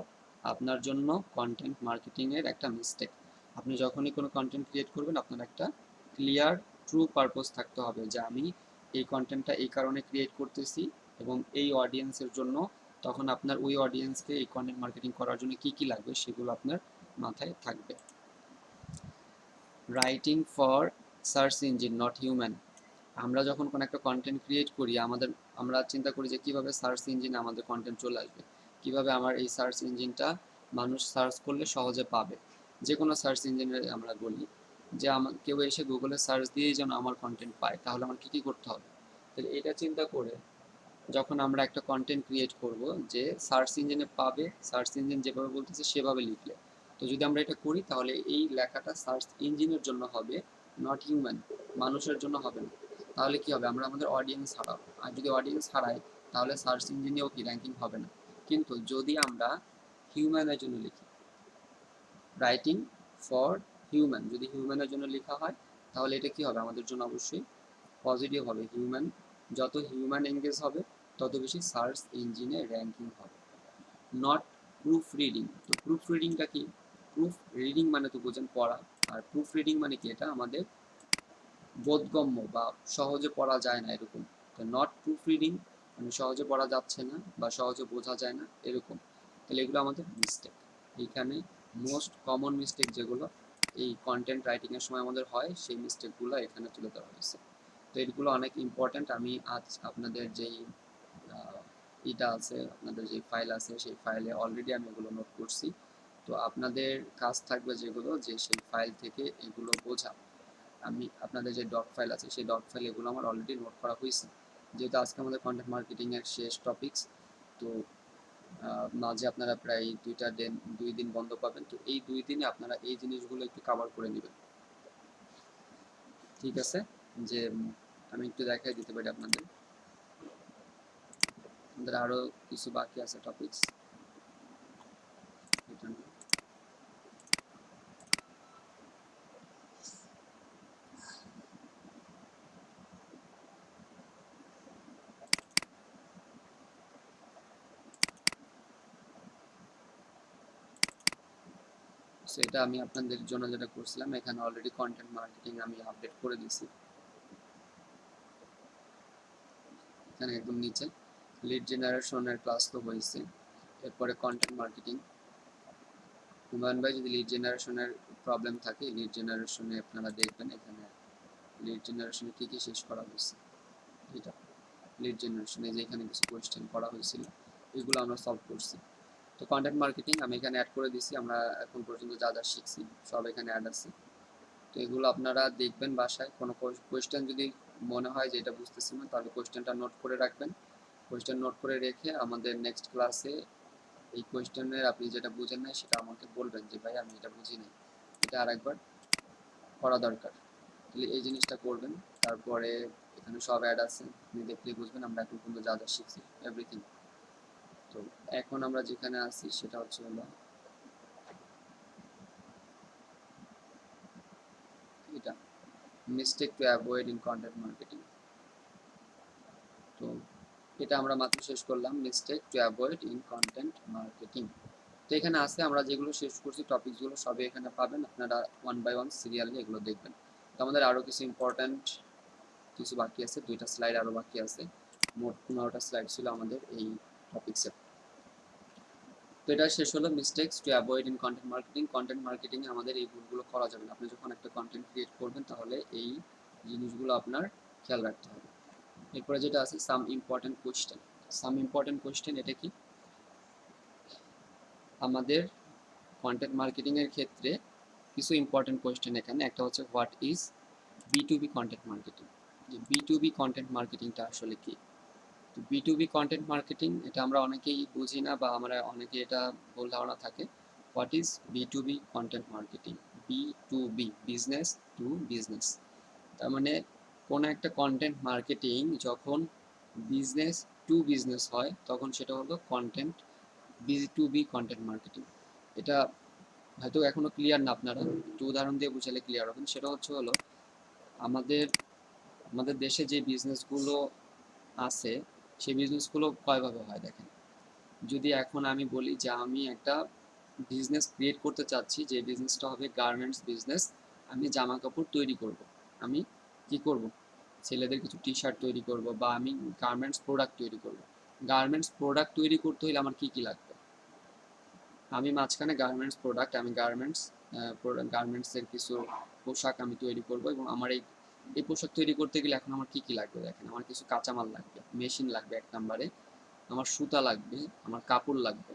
আপনার জন্য কন্টেন্ট মার্কেটিংয়ের একটা মিস্টেক। আপনি যখনই কোনো কন্টেন্ট ক্রিয়েট করবেন আপনার একটা ক্লিয়ার ট্রু পারপোজ থাকতে হবে, যে আমি এই কন্টেন্টটা এই কারণে ক্রিয়েট করতেছি এবং এই অডিয়েন্সের জন্য। তখন আপনার ওই অডিয়েন্সকে এই কন্টেন্ট মার্কেটিং করার জন্য কি কি লাগবে সেগুলো আপনার মাথায় থাকবে। Writing for search engine not human. আমরা যখন কোনো একটা কন্টেন্ট ক্রিয়েট করি আমরা চিন্তা করি যে কীভাবে সার্চ ইঞ্জিনে আমাদের কন্টেন্ট চলে আসবে, কীভাবে আমার এই সার্চ ইঞ্জিনটা মানুষ সার্চ করলে সহজে পাবে। যে কোনো সার্চ ইঞ্জিনে আমরা বলি যে কেউ এসে গুগলে সার্চ দিয়েই যেন আমার কন্টেন্ট পায়, তাহলে আমার কী কী করতে হবে। তাহলে এটা চিন্তা করে যখন আমরা একটা কন্টেন্ট ক্রিয়েট করব, যে সার্চ ইঞ্জিনে পাবে, সার্চ ইঞ্জিন যেভাবে বলতেছে সেভাবে লিখলে, তো যদি আমরা এটা করি তাহলে এই লেখাটা সার্চ ইঞ্জিনের জন্য হবে, নট হিউম্যান, মানুষের জন্য হবে না। তাহলে কি হবে, আমরা আমাদের অডিয়েন্স হারাবো, আর যদি অডিয়েন্স হারাই তাহলে সার্চ ইঞ্জিনেও কি র্যাঙ্কিং হবে না। কিন্তু যদি আমরা হিউম্যানের জন্য লিখি, রাইটিং ফর হিউম্যান, যদি হিউম্যানের জন্য লেখা হয় তাহলে এটা কি হবে, আমাদের জন্য অবশ্যই পজিটিভ হবে। হিউম্যান, যত হিউম্যান এঙ্গেজ হবে তত বেশি সার্চ ইঞ্জিনে র্যাঙ্কিং হবে। Not proof reading. তো প্রুফ রিডিংটা কি, প্রুফ রিডিং মানে তো বোঝেন পড়া, আর প্রুফ রিডিং মানে কি, এটা আমাদের বোধগম্য বা সহজে পড়া যায় না এরকম। তো নট প্রুফ রিডিং মানে সহজে পড়া যাচ্ছে না বা সহজে বোঝা যায় না এরকম। তাহলে এগুলো আমাদের মিস্টেক। এইখানে মোস্ট কমন মিস্টেক যেগুলো এই কন্টেন্ট রাইটিংয়ের সময় আমাদের হয়, সেই মিস্টেকগুলো এখানে তুলে ধরা হয়েছে। তো এগুলো অনেক ইম্পর্ট্যান্ট। আমি আজ আপনাদের যেই এটা আছে, আপনাদের যে ফাইল আছে সেই ফাইলে অলরেডি আমি এগুলো নোট করছি। তো আপনাদের কাজ থাকবে যেগুলো, যে সেই ফাইল থেকে এগুলো বোঝা। আমি আপনাদের যে ডট ফাইল আছে সেই ডট ফাইল এগুলো আমার অলরেডি নোট করা হয়েছে। যেহেতু আজকে আমাদের কন্টেন্ট মার্কেটিংয়ের শেষ টপিকস, তো মাঝে আপনারা প্রায় 2 দিন বন্ধ পাবেন। তো এই 2 দিনে আপনারা এই জিনিসগুলো একটু কভার করে নেবেন, ঠিক আছে? যে আমি একটু দেখাই দিতে পারি আপনাদের, আমাদের আরও কিছু বাকি আছে টপিকস। এটা সো এটা আমি আপনাদের জন্য যেটা করছিলাম, এখানে অলরেডি কন্টেন্ট মার্কেটিং আমি আপডেট করে দিয়েছি। এখানে একদম নিচে লিড জেনারেশনের ক্লাস তো হয়েছে, এরপরে কন্টেন্ট মার্কেটিং। হুমায়ুন ভাই, যদি লিড জেনারেশনের প্রবলেম থাকে, লিড জেনারেশনে আপনারা দেখবেন এখানে লিড জেনারেশনে কী কী শেষ করা হয়েছে। এটা লিড জেনারেশনে যে এখানে কিছু কোয়েশ্চেন করা হয়েছিল, এগুলো আমরা সলভ করছি। তো কন্টেন্ট মার্কেটিং আমি এখানে অ্যাড করে দিছি, আমরা এখন পর্যন্ত যা যা শিখছি সব এখানে অ্যাড আছে। তো এগুলো আপনারা দেখবেন বাসায়, কোনো কোয়েশ্চেন যদি মনে হয় যে এটা বুঝতেছি না, তাহলে কোয়েশ্চেনটা নোট করে রাখবেন। কোয়েশ্চেন নোট করে রেখে আমাদের নেক্সট ক্লাসে এই কোয়েশ্চেনের আপনি যেটা বুঝেন নাই সেটা আমাকে বলবেন, যে ভাই আমি এটা বুঝি নাই, এটা আরেকবার করা দরকার। তাহলে এই জিনিসটা করবেন। তারপরে এখানে সব অ্যাড আছে, আপনি দেখলেই বুঝবেন আমরা এখন পর্যন্ত যা যা শিখছি এভরিথিং। তো এখন আমরা যেখানে আছি সেটা হচ্ছে হলো এটা, mistake two avoid in content marketing. তো এটা আমরা মাত্র শেষ করলাম, mistake two avoid in content marketing. তো এখানে আছে আমরা যেগুলো শেষ করছি টপিকসগুলো সবই এখানে পাবেন, আপনারা ওয়ান বাই ওয়ান সিরিয়ালি এগুলো দেখবেন। তো আমাদের আরও কিছু ইম্পর্ট্যান্ট কিছু বাকি আছে, 2টা স্লাইড আরও বাকি আছে, মোট 15টা স্লাইড ছিল আমাদের এই টপিক্সের। তো এটা শেষ হলো mistakes to avoid in content marketing. Content মার্কেটিংয়ে আমাদের এই ভুলগুলো করা যাবে না। আপনি যখন একটা কন্টেন্ট ক্রিয়েট করবেন তাহলে এই জিনিসগুলো আপনার খেয়াল রাখতে হবে। এরপরে যেটা আছে some important question. Some important question এটা কি? আমাদের কন্টেন্ট মার্কেটিংয়ের ক্ষেত্রে কিছু ইম্পর্টেন্ট কোয়েশ্চেন এখানে। একটা হচ্ছে what is B2B content marketing. যে B2B কন্টেন্ট মার্কেটিংটা আসলে কি? তো B2B কন্টেন্ট মার্কেটিং এটা আমরা অনেকেই বুঝি না বা আমরা অনেকে এটা ভুল ধারণা থাকে। What is B2B content marketing? B2B business to business, তার মানে কোনো একটা কন্টেন্ট মার্কেটিং যখন বিজনেস টু বিজনেস হয় তখন সেটা হলো কন্টেন্ট B2B কন্টেন্ট মার্কেটিং। এটা হয়তো এখনো ক্লিয়ার না, আপনারা একটু উদাহরণ দিয়ে বুঝালে ক্লিয়ার হবেন। সেটা হলো আমাদের আমাদের দেশে যে বিজনেসগুলো আছে সেই বিজনেসগুলো কয়ভাবে হয় দেখেন। যদি এখন আমি বলি যে আমি একটা বিজনেস ক্রিয়েট করতে চাচ্ছি, যে বিজনেসটা হবে গার্মেন্টস বিজনেস, আমি জামা কাপড় তৈরি করব, আমি কি করব, ছেলেদের কিছু টি শার্ট তৈরি করব বা আমি গার্মেন্টস প্রোডাক্ট তৈরি করব। গার্মেন্টস প্রোডাক্ট তৈরি করতে হলে আমার কি কি লাগবে? আমি মাঝখানে গার্মেন্টস প্রোডাক্ট, আমি গার্মেন্টসের কিছু পোশাক আমি তৈরি করব এবং আমার এই পোশাক তৈরি করতে গেলে এখন আমার কি কি লাগবে দেখেন। আমার কিছু কাঁচামাল লাগবে, মেশিন লাগবে এক নম্বরে, আমার সুতা লাগবে, আমার কাপড় লাগবে।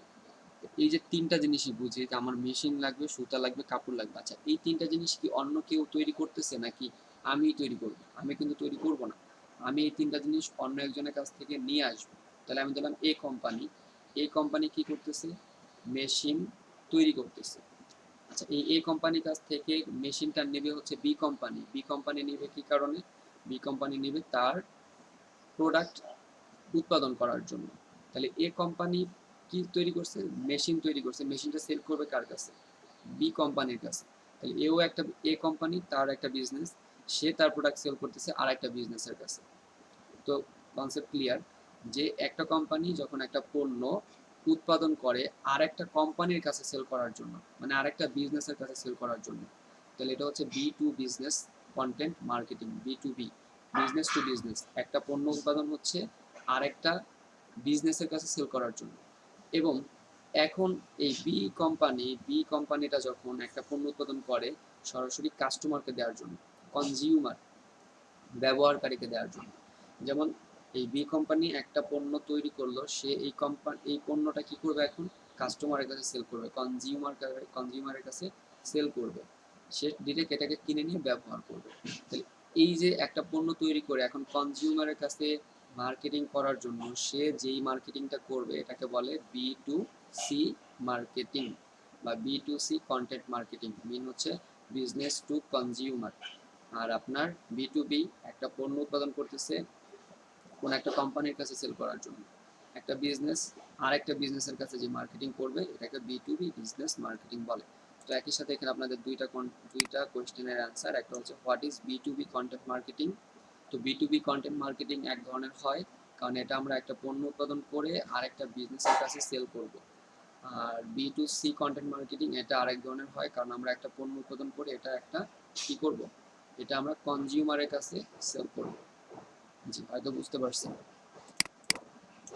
এই যে 3টা জিনিসই বুঝি যে আমার মেশিন লাগবে, সুতা লাগবে, কাপড় লাগবে। আচ্ছা এই 3টা জিনিস কি অন্য কেউ তৈরি করতেছে নাকি আমি তৈরি করব? আমি কিন্তু তৈরি করব না, আমি এই 3টা জিনিস অন্য একজনের কাছ থেকে নিয়ে আসবো। তাহলে আমি দিলাম এই কোম্পানি কি করতেছে? মেশিন তৈরি করতেছে। আচ্ছা এই কোম্পানির কাছ থেকে মেশিনটা নেবে হচ্ছে বি কোম্পানি নেবে কি কারণে? বি কোম্পানি নেবে তার প্রোডাক্ট উৎপাদন করার জন্য। তাহলে এ কোম্পানি কি তৈরি করছে? মেশিন তৈরি করছে, মেশিনটা সেল করবে কার কাছে? বি কোম্পানির কাছে। তাহলে এ কোম্পানি তার একটা বিজনেস, সে তার প্রোডাক্ট সেল করতেছে আর একটা বিজনেসের কাছে। তো কনসেপ্ট ক্লিয়ার যে একটা কোম্পানি যখন একটা পণ্য উৎপাদন করে আর একটা কোম্পানির কাছে সেল করার জন্য, মানে আরেকটা বিজনেসের কাছে সেল করার জন্য, তাহলে এটা হচ্ছে B2 business content marketing. B2B business to business, একটা পণ্য উৎপাদন হচ্ছে আরেকটা বিজনেসের কাছে সেল করার জন্য। এবং এখন এই বি কোম্পানিটা যখন একটা পণ্য উৎপাদন করে সরাসরি কাস্টমারকে দেওয়ার জন্য, কনজিউমার ব্যবহারকারীকে দেওয়ার জন্য। যেমন এই বি কোম্পানি একটা পণ্য তৈরি করলো, সে এই পণ্যটা কি করবে এখন? কাস্টমারের কাছে সেল করবে, কনজিউমারের কাছে সেল করবে, সে ডিরেক্ট এটাকে কিনে নিয়ে ব্যবহার করবে। তাহলে এই যে একটা পণ্য তৈরি করে এখন কনজিউমারের কাছে মার্কেটিং করার জন্য সে যেই মার্কেটিংটা করবে এটাকে বলে B2C মার্কেটিং বা B2C কন্টেন্ট মার্কেটিং। মিন হচ্ছে বিজনেস টু কনজিউমার। আর আপনার B2B একটা পণ্য উৎপাদন করতেছে কোন একটা কোম্পানির কাছে সেল করার জন্য, একটা বিজনেস আর একটা বিজনেসের কাছে যে মার্কেটিং করবে এটাকে B2B বিজনেস মার্কেটিং বলে। তো একই সাথে এখানে আপনাদের দুইটা কোয়েশ্চেনের অ্যান্সার। একটা হচ্ছে what is B2B content marketing. তো B2B কন্টেন্ট মার্কেটিং এক ধরনের হয় কারণ এটা আমরা একটা পণ্য উৎপাদন করে আর একটা বিজনেসের কাছে সেল করব। আর B2C কন্টেন্ট মার্কেটিং এটা আরেক ধরনের হয় কারণ আমরা একটা পণ্য উৎপাদন করে এটা একটা কি করব, এটা আমরা কনজিউমারের কাছে সেল করব। জি হয়তো বুঝতে পারছেন।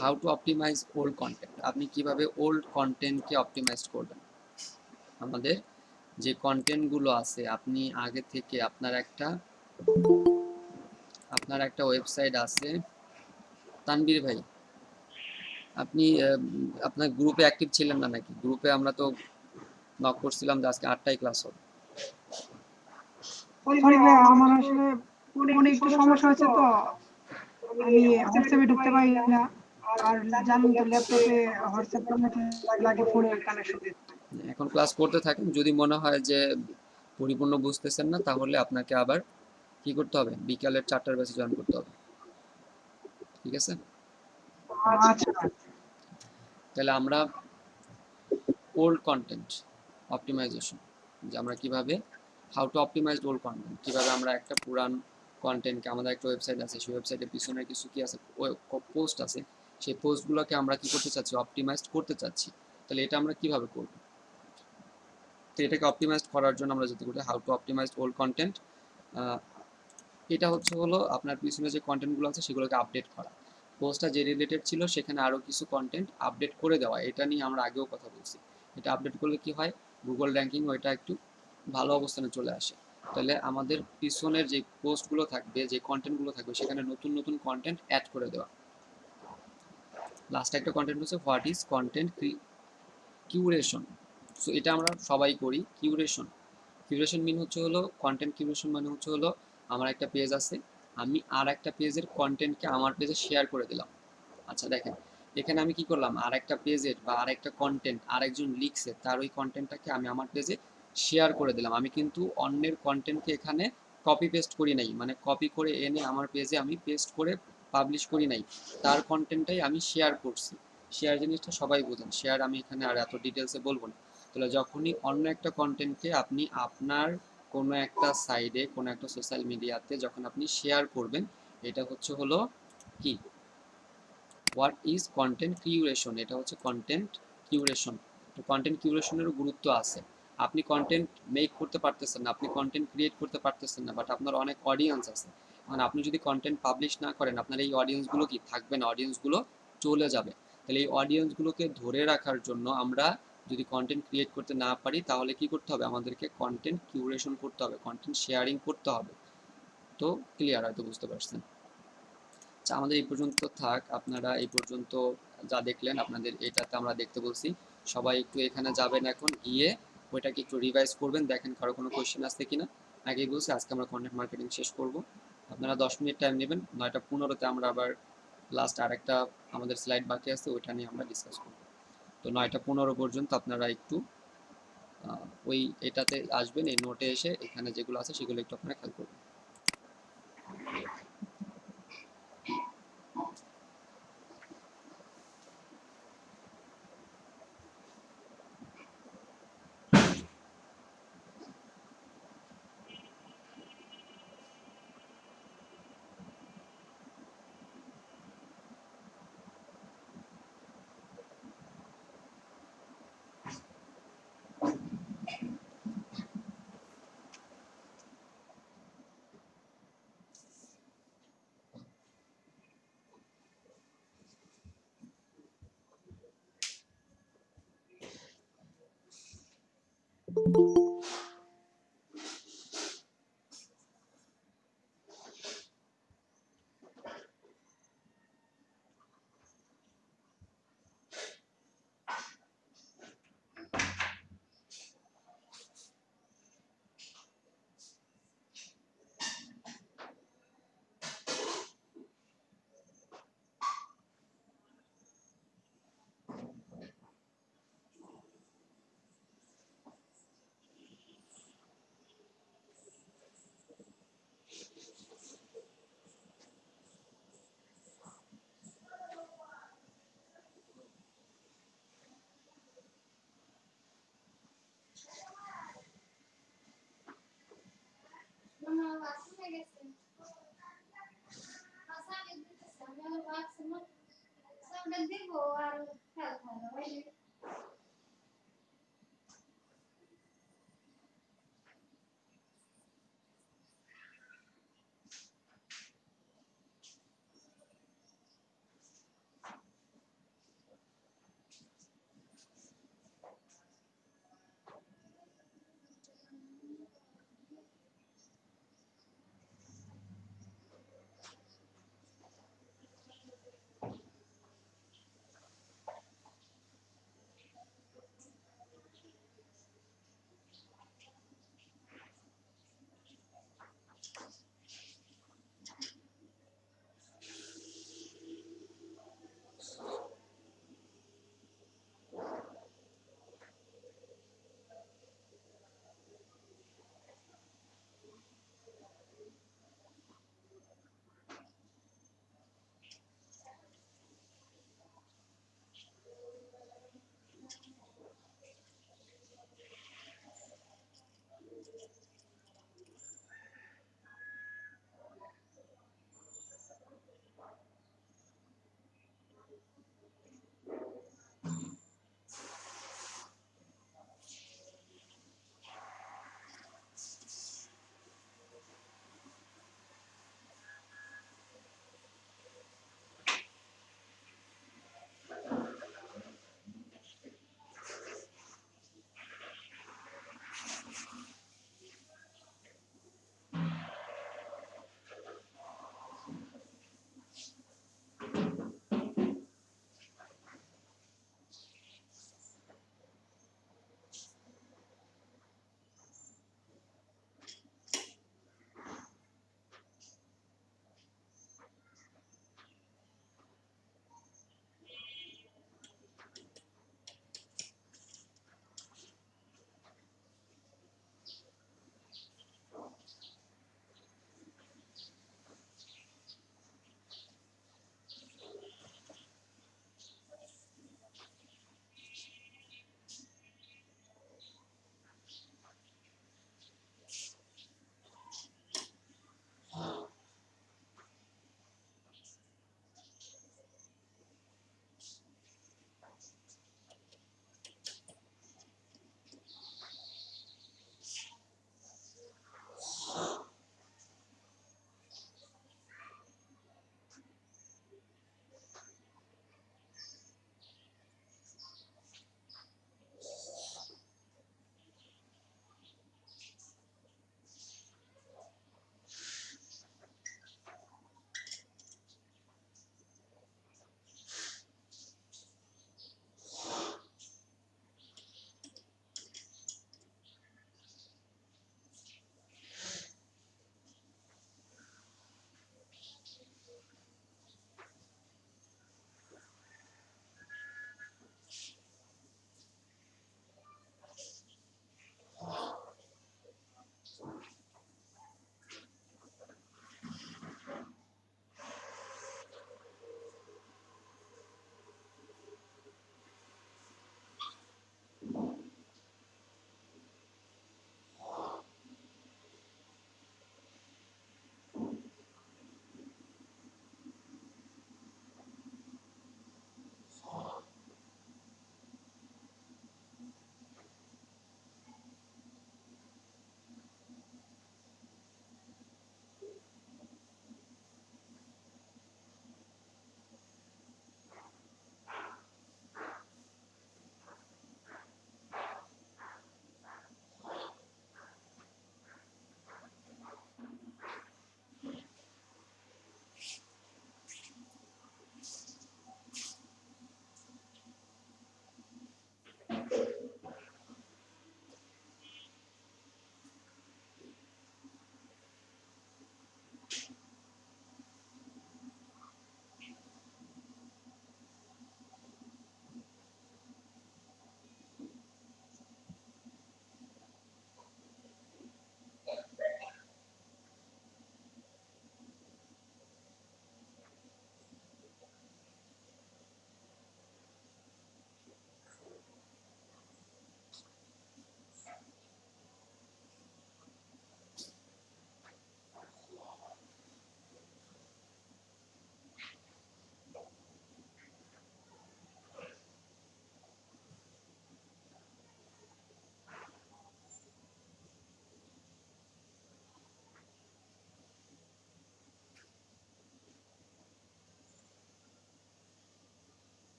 How to optimize old content, আপনি কিভাবে ওল্ড কন্টেন্টকে অপটিমাইজ করবেন। আমাদের যে কন্টেন্টগুলো আছে আপনি আগে থেকে আপনার একটা ওয়েবসাইট আছে। তানবীর ভাই আপনি আপনার গ্রুপে অ্যাক্টিভ ছিলেন না নাকি? গ্রুপে আমরা তো নক করছিলাম যে আজকে 8টায় ক্লাস হবে। সরি ভাই, আমার আসলে ফোনে একটু সমস্যা হয়েছে, তো আমি হোয়াটসঅ্যাপে ঢুকতে পারি না। আর জানেন তো ল্যাপটপে হোয়াটসঅ্যাপ কানেক্ট লাগে ফোনের কানেকশন দিতে। এখন ক্লাস করতে থাকেন, যদি মনে হয় যে পরিপূর্ণ বুঝতেছেন না তাহলে আপনাকে আবার কি করতে হবে, বিকালের 4টার ব্যাচে জয়েন করতে হবে। ঠিক আছে? আচ্ছা, তাহলে আমরা ওল্ড কন্টেন্ট অপটিমাইজেশন, যে আমরা কিভাবে how to optimize old content, কিভাবে আমরা একটা পুরান কন্টেন্টকে, আমাদের একটা ওয়েবসাইট আছে সেই ওয়েবসাইটের পিছনে কিছু কি আছে পোস্ট আছে, সেই পোস্টগুলোকে আমরা কি করতে চাচ্ছি, অপটিমাইজ করতে চাচ্ছি। তাহলে এটা আমরা কিভাবে করব? তো এটাকে অপটিমাইজড করার জন্য আমরা যেতে করি how to optimize old content. এটা হলো আপনার পিছনে যে কন্টেন্টগুলো আছে সেগুলোকে আপডেট করা। পোস্টটা যে রিলেটেড ছিল সেখানে আরও কিছু কন্টেন্ট আপডেট করে দেওয়া, এটা নিয়ে আমরা আগেও কথা বলছি। এটা আপডেট করলে কি হয়, গুগল র্যাঙ্কিং ওইটা একটু ভালো অবস্থানে চলে আসে। তাহলে আমাদের পিছনের যে পোস্টগুলো থাকবে, যে কন্টেন্টগুলো থাকবে, সেখানে নতুন নতুন কন্টেন্ট অ্যাড করে দেওয়া। লাস্ট একটা কন্টেন্ট হচ্ছে what is content curation. So এটা আমরা সবাই করি। কিউরেশন মিন হলো কন্টেন্ট কিউরেশন, মানে হলো আমার একটা পেজ আছে, আমি আর একটা পেজের কন্টেন্টকে আমার পেজে শেয়ার করে দিলাম। আচ্ছা দেখেন, এখানে আমি কি করলাম, আর একটা পেজের বা আর একটা কন্টেন্ট আরেকজন লিখছে, তার ওই কন্টেন্টটাকে আমি আমার পেজে শেয়ার করে দিলাম। আমি কিন্তু অন্যের কন্টেন্টকে এখানে কপি পেস্ট করি নাই, মানে কপি করে এনে আমার পেজে আমি পেস্ট করে পাবলিশ করি নাই, তার কন্টেন্টটাই আমি শেয়ার করছি। শেয়ার জিনিসটা সবাই বোঝেন, শেয়ার আমি এখানে আর এত ডিটেলসে বলবো না। তাহলে যখনই অন্য একটা কন্টেন্টকে আপনি আপনার কোনো একটা সাইডে, কোনো একটা সোশ্যাল মিডিয়াতে যখন আপনি শেয়ার করবেন, এটা হলো কি, হোয়াট ইজ কন্টেন্ট কিউরেশন। এটা হচ্ছে কন্টেন্ট কিউরেশন। তো কন্টেন্ট কিউরেশনেরও গুরুত্ব আছে। আপনি কন্টেন্ট মেক করতে পারতেছেন না, আপনি কন্টেন্ট ক্রিয়েট করতে পারতেছেন না, বাট আপনার অনেক অডিয়েন্স আছে। মানে আপনি যদি কন্টেন্ট পাবলিশ না করেন, আপনার এই অডিয়েন্সগুলো কি থাকবে না, অডিয়েন্সগুলো চলে যাবে। তাহলে এই অডিয়েন্সগুলোকে ধরে রাখার জন্য আমরা যদি কন্টেন্ট ক্রিয়েট করতে না পারি, তাহলে কি করতে হবে, আমাদেরকে কন্টেন্ট কিউরেশন করতে হবে, কন্টেন্ট শেয়ারিং করতে হবে। তো ক্লিয়ার, হয়তো বুঝতে পারছেন। আচ্ছা, আমাদের এই পর্যন্ত থাক। আপনারা এই পর্যন্ত যা দেখলেন, আপনাদের এটাতে আমরা দেখতে বলছি। সবাই একটু এখানে যাবেন, এখন গিয়ে ওইটাকে একটু রিভাইজ করবেন, দেখেন কারো কোনো কোয়েশ্চেন আসছে কিনা। আগেই বলছি আজকে আমরা কন্টেন্ট মার্কেটিং শেষ করব। আপনারা 10 মিনিট টাইম নেবেন, 9টা 15-তে আমরা আবার লাস্ট আরেকটা আমাদের স্লাইড বাকি আছে, ওইটা নিয়ে আমরা ডিসকাস করব। তো 9টা 15 পর্যন্ত আপনারা একটু ওই এটাতে আসবেন, এই নোটে এসে এখানে যেগুলো আছে সেগুলো একটু আপনারা খেয়াল করবেন।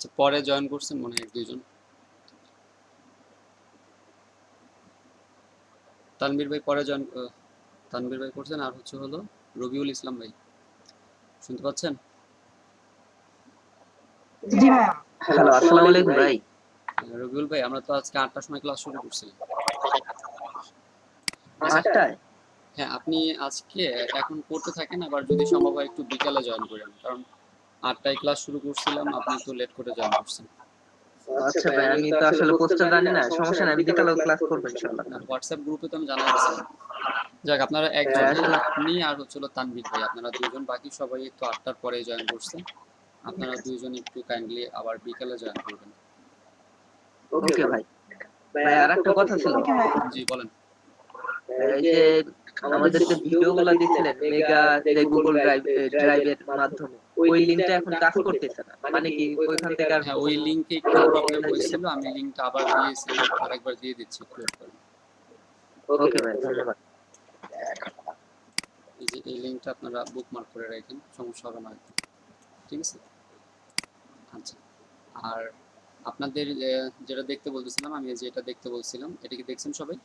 আচ্ছা, পরে জয়েন করছেন মনে হয় 1-2 জন। তানভীর ভাই পরে জয়েন, তানভীর ভাই করছেন, আর হচ্ছে হলো রবিউল ইসলাম ভাই। শুনতে পাচ্ছেন? জি ভাইয়া। হ্যালো, আসসালামু আলাইকুম ভাই। রবিউল ভাই, আমরা তো আজকে 8টার সময় ক্লাস শুরু করছিলাম। 8টায়? হ্যাঁ, আপনি আজকে এখন করতে থাকেন, আবার যদি সম্ভব হয় একটু বিকালে জয়েন করেন, কারণ 8টায় ক্লাস শুরু করছিলাম, আপনি একটু লেট করে জয়েন করছেন। আচ্ছা ভাই, আমি তো আসলে বুঝতে জানি না, সমস্যা নাই, আমি বিকালেও ক্লাস করবো ইনশাআল্লাহ। হোয়াটসঅ্যাপ গ্রুপে তো আমি জানাই দিয়েছিলাম। যাক, আপনারা একজন, ভাই আসলে আপনি আর হচ্ছে হলো তানভীর ভাই, আপনারা 2জন, বাকি সবাই একটু 8টার পরে জয়েন করছে। আপনারা 2জন একটু কাইন্ডলি আবার বিকালে জয়েন করবেন। ওকে ভাই। ভাই আর একটা কথা ছিল। ওকে ভাই। জি বলেন। এই যে আমাদের যে ভিডিওগুলো দিছিলেন মেগা যে গুগল ড্রাইভের মাধ্যমে, ওই লিংকটা এখন কাজ করতেছে না, মানে কি ওইখান থেকে আর হ্যাঁ, ওই লিঙ্কে একটু প্রবলেম হয়েছিল, আমি লিঙ্কটা আবার দিয়েছি, আরেকবার দিয়ে দিচ্ছি, একটু ওয়েট করেন। ওকে ভাই, ধন্যবাদ। এই যে এই লিঙ্কটা আপনারা বুকমার্ক করে রাখেন, সমস্যা হবে না হয়তো। ঠিক আছে? আচ্ছা, আর আপনাদের যেটা দেখতে বলতেছিলাম, আমি যেটা দেখতে বলছিলাম, এটা কি দেখছেন সবাই?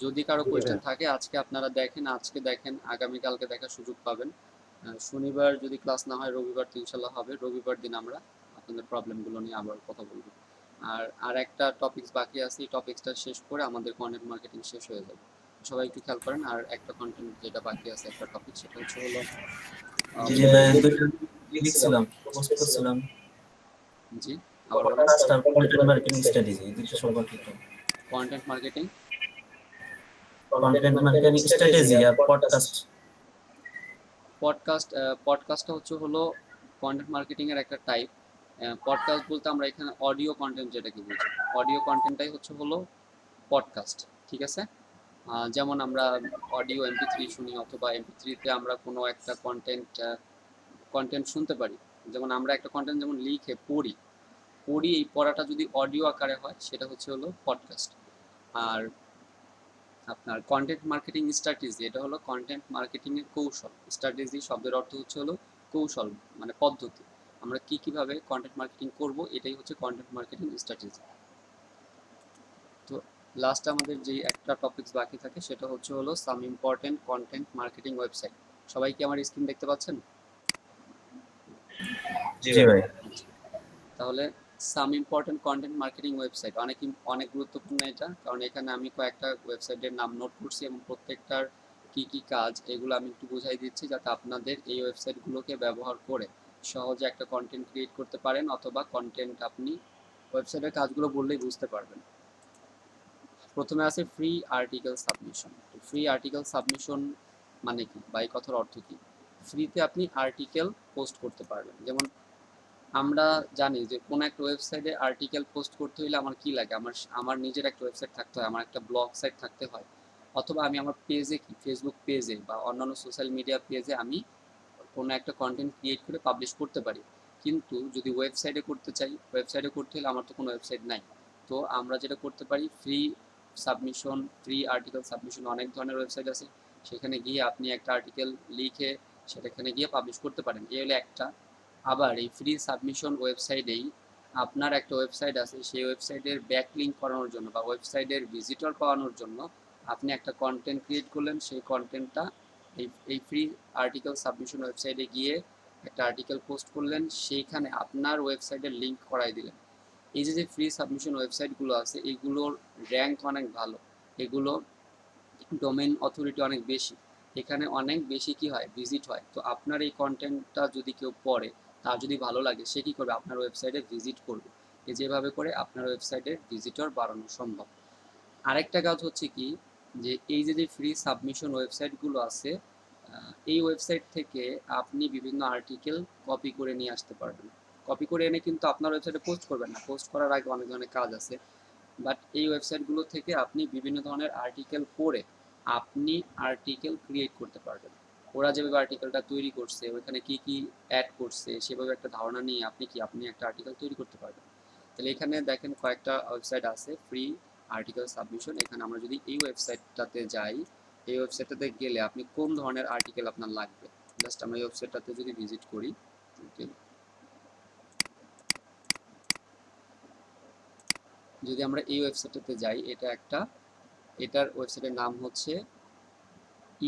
যদি কারো কোয়েশ্চেন থাকে আজকে আপনারা দেখেন, আজকে দেখেন, আগামীকালকে দেখার সুযোগ পাবেন। শনিবার যদি ক্লাস না হয়, রবিবার তো ইনশাল্লাহ হবে। রবিবার দিন আমরা আপনাদের প্রবলেমগুলো নিয়ে আবার কথা বলবো। আর একটা টপিকস বাকি আছে, এই টপিকসটা শেষ করে আমাদের কন্টেন্ট মার্কেটিং শেষ হয়ে যাবে। সবাই একটু খেয়াল করেন। আর একটা কন্টেন্ট যেটা বাকি আছে, একটা টপিক, সেটা হচ্ছে হলো জি ভাই, দুটো লিখছিলাম, পোস্ট করছিলাম। জি আবার বলেন। স্টার কন্টেন্ট মার্কেটিং স্ট্র্যাটেজি, এই দুটো সম্পর্কিত। Content marketing content marketing strategy আর পডকাস্ট। পডকাস্টটা হচ্ছে হলো কন্টেন্ট মার্কেটিং এর একটা টাইপ। পডকাস্ট বলতে আমরা এখানে অডিও কন্টেন্ট যেটাকে বুঝি, অডিও কন্টেন্টটাই হচ্ছে হলো পডকাস্ট। ঠিক আছে? যেমন আমরা অডিও MP3 শুনি, অথবা MP3-তে আমরা কোনো একটা কন্টেন্ট শুনতে পারি। যেমন আমরা একটা কন্টেন্ট যেমন লিখে পড়ি, এই পড়াটা যদি অডিও আকারে হয়, সেটা হচ্ছে হলো পডকাস্ট। আর আপনার কন্টেন্ট মার্কেটিং স্ট্র্যাটেজি, এটা হলো কন্টেন্ট মার্কেটিং এর কৌশল। স্ট্র্যাটেজি শব্দের অর্থ হচ্ছে হলো কৌশল, মানে পদ্ধতি। আমরা কিভাবে কন্টেন্ট মার্কেটিং করব, এটাই হচ্ছে কন্টেন্ট মার্কেটিং স্ট্র্যাটেজি। তো লাস্ট আমাদের যে একটা টপিকস বাকি থাকে, সেটা হচ্ছে হলো some important content marketing website. সবাই কি আমার স্ক্রিন দেখতে পাচ্ছেন? জি ভাই। তাহলে some important content marketing website অনেক গুরুত্বপূর্ণ এটা, কারণ এখানে আমি কয়েকটা ওয়েবসাইটের নাম নোট করছি, এবং প্রত্যেকটার কি কাজ এগুলো আমি একটু বুঝাই দিচ্ছি, যাতে আপনাদের এই ওয়েবসাইটগুলোকে ব্যবহার করে সহজে একটা কন্টেন্ট ক্রিয়েট করতে পারেন, অথবা কন্টেন্ট আপনি ওয়েবসাইটের কাজগুলো বললেই বুঝতে পারবেন। প্রথমে আছে free article submission. Free article submission মানে কি, বা এই কথার অর্থ কি? ফ্রিতে আপনি আর্টিকেল পোস্ট করতে পারবেন। যেমন আমরা জানি যে কোনো একটা ওয়েবসাইটে আর্টিকেল পোস্ট করতে হলে আমার কি লাগে, আমার নিজের একটা ওয়েবসাইট থাকতে হয়, আমার একটা ব্লগ সাইট থাকতে হয়, অথবা আমি আমার পেজে, ফেসবুক পেজে বা অন্যান্য সোশ্যাল মিডিয়া পেজে আমি কোনো একটা কন্টেন্ট ক্রিয়েট করে পাবলিশ করতে পারি। কিন্তু যদি ওয়েবসাইটে করতে চাই, ওয়েবসাইটে করতে হলে আমার তো কোনো ওয়েবসাইট নাই। তো আমরা যেটা করতে পারি, free submission, free article submission, অনেক ধরনের ওয়েবসাইট আছে, সেখানে গিয়ে আপনি একটা আর্টিকেল লিখে সেখানে গিয়ে পাবলিশ করতে পারেন। এই হলো একটা। আবার এই ফ্রি সাবমিশন ওয়েবসাইটেই আপনার একটা ওয়েবসাইট আছে, সেই ওয়েবসাইটের ব্যাকলিঙ্ক করানোর জন্য বা ওয়েবসাইটের ভিজিটর পাওয়ানোর জন্য আপনি একটা কন্টেন্ট ক্রিয়েট করলেন। সেই কন্টেন্টটা এই ফ্রি আর্টিকেল সাবমিশন ওয়েবসাইটে গিয়ে একটা আর্টিকেল পোস্ট করলেন, সেইখানে আপনার ওয়েবসাইটের লিঙ্ক করাই দিলেন। এই যে ফ্রি সাবমিশন ওয়েবসাইটগুলো আছে, এগুলোর র্যাঙ্ক অনেক ভালো, এগুলো ডোমেইন অথরিটি অনেক বেশি, এখানে অনেক বেশি কি হয়, ভিজিট হয়। তো আপনার এই কন্টেন্টটা যদি কেউ পড়ে, তার যদি ভালো লাগে, সে কী করবে, আপনার ওয়েবসাইটে ভিজিট করবে। যেভাবে করে আপনার ওয়েবসাইটের ভিজিটর বাড়ানো সম্ভব। আরেকটা কাজ হচ্ছে কি, যে এই যে ফ্রি সাবমিশন ওয়েবসাইটগুলো আছে, এই ওয়েবসাইট থেকে আপনি বিভিন্ন আর্টিকেল কপি করে নিয়ে আসতে পারবেন। কপি করে এনে কিন্তু আপনার ওয়েবসাইটে পোস্ট করবেন না, পোস্ট করার আগে অনেক ধরনের কাজ আছে। বাট এই ওয়েবসাইটগুলো থেকে আপনি বিভিন্ন ধরনের আর্টিকেল পড়ে আপনি আর্টিকেল ক্রিয়েট করতে পারবেন। ওরা যেভাবে আর্টিকেলটা তৈরি করছে, ওইখানে কি অ্যাড করছে, সেভাবে একটা ধারণা নিয়ে আপনি একটা আর্টিকেল তৈরি করতে পারবেন। তাহলে এখানে দেখেন কয়েকটা ওয়েবসাইট আছে ফ্রি আর্টিকেল সাবমিশন। এখানে আমরা যদি এই ওয়েবসাইটটাতে যাই, এই ওয়েবসাইটটাতে গেলে আপনি কোন ধরনের আর্টিকেল আপনার লাগবে, জাস্ট আমরা এই ওয়েবসাইটটাতে যদি ভিজিট করি, ওকে, যদি আমরা এই ওয়েবসাইটটাতে যাই, এটার ওয়েবসাইটের নাম হচ্ছে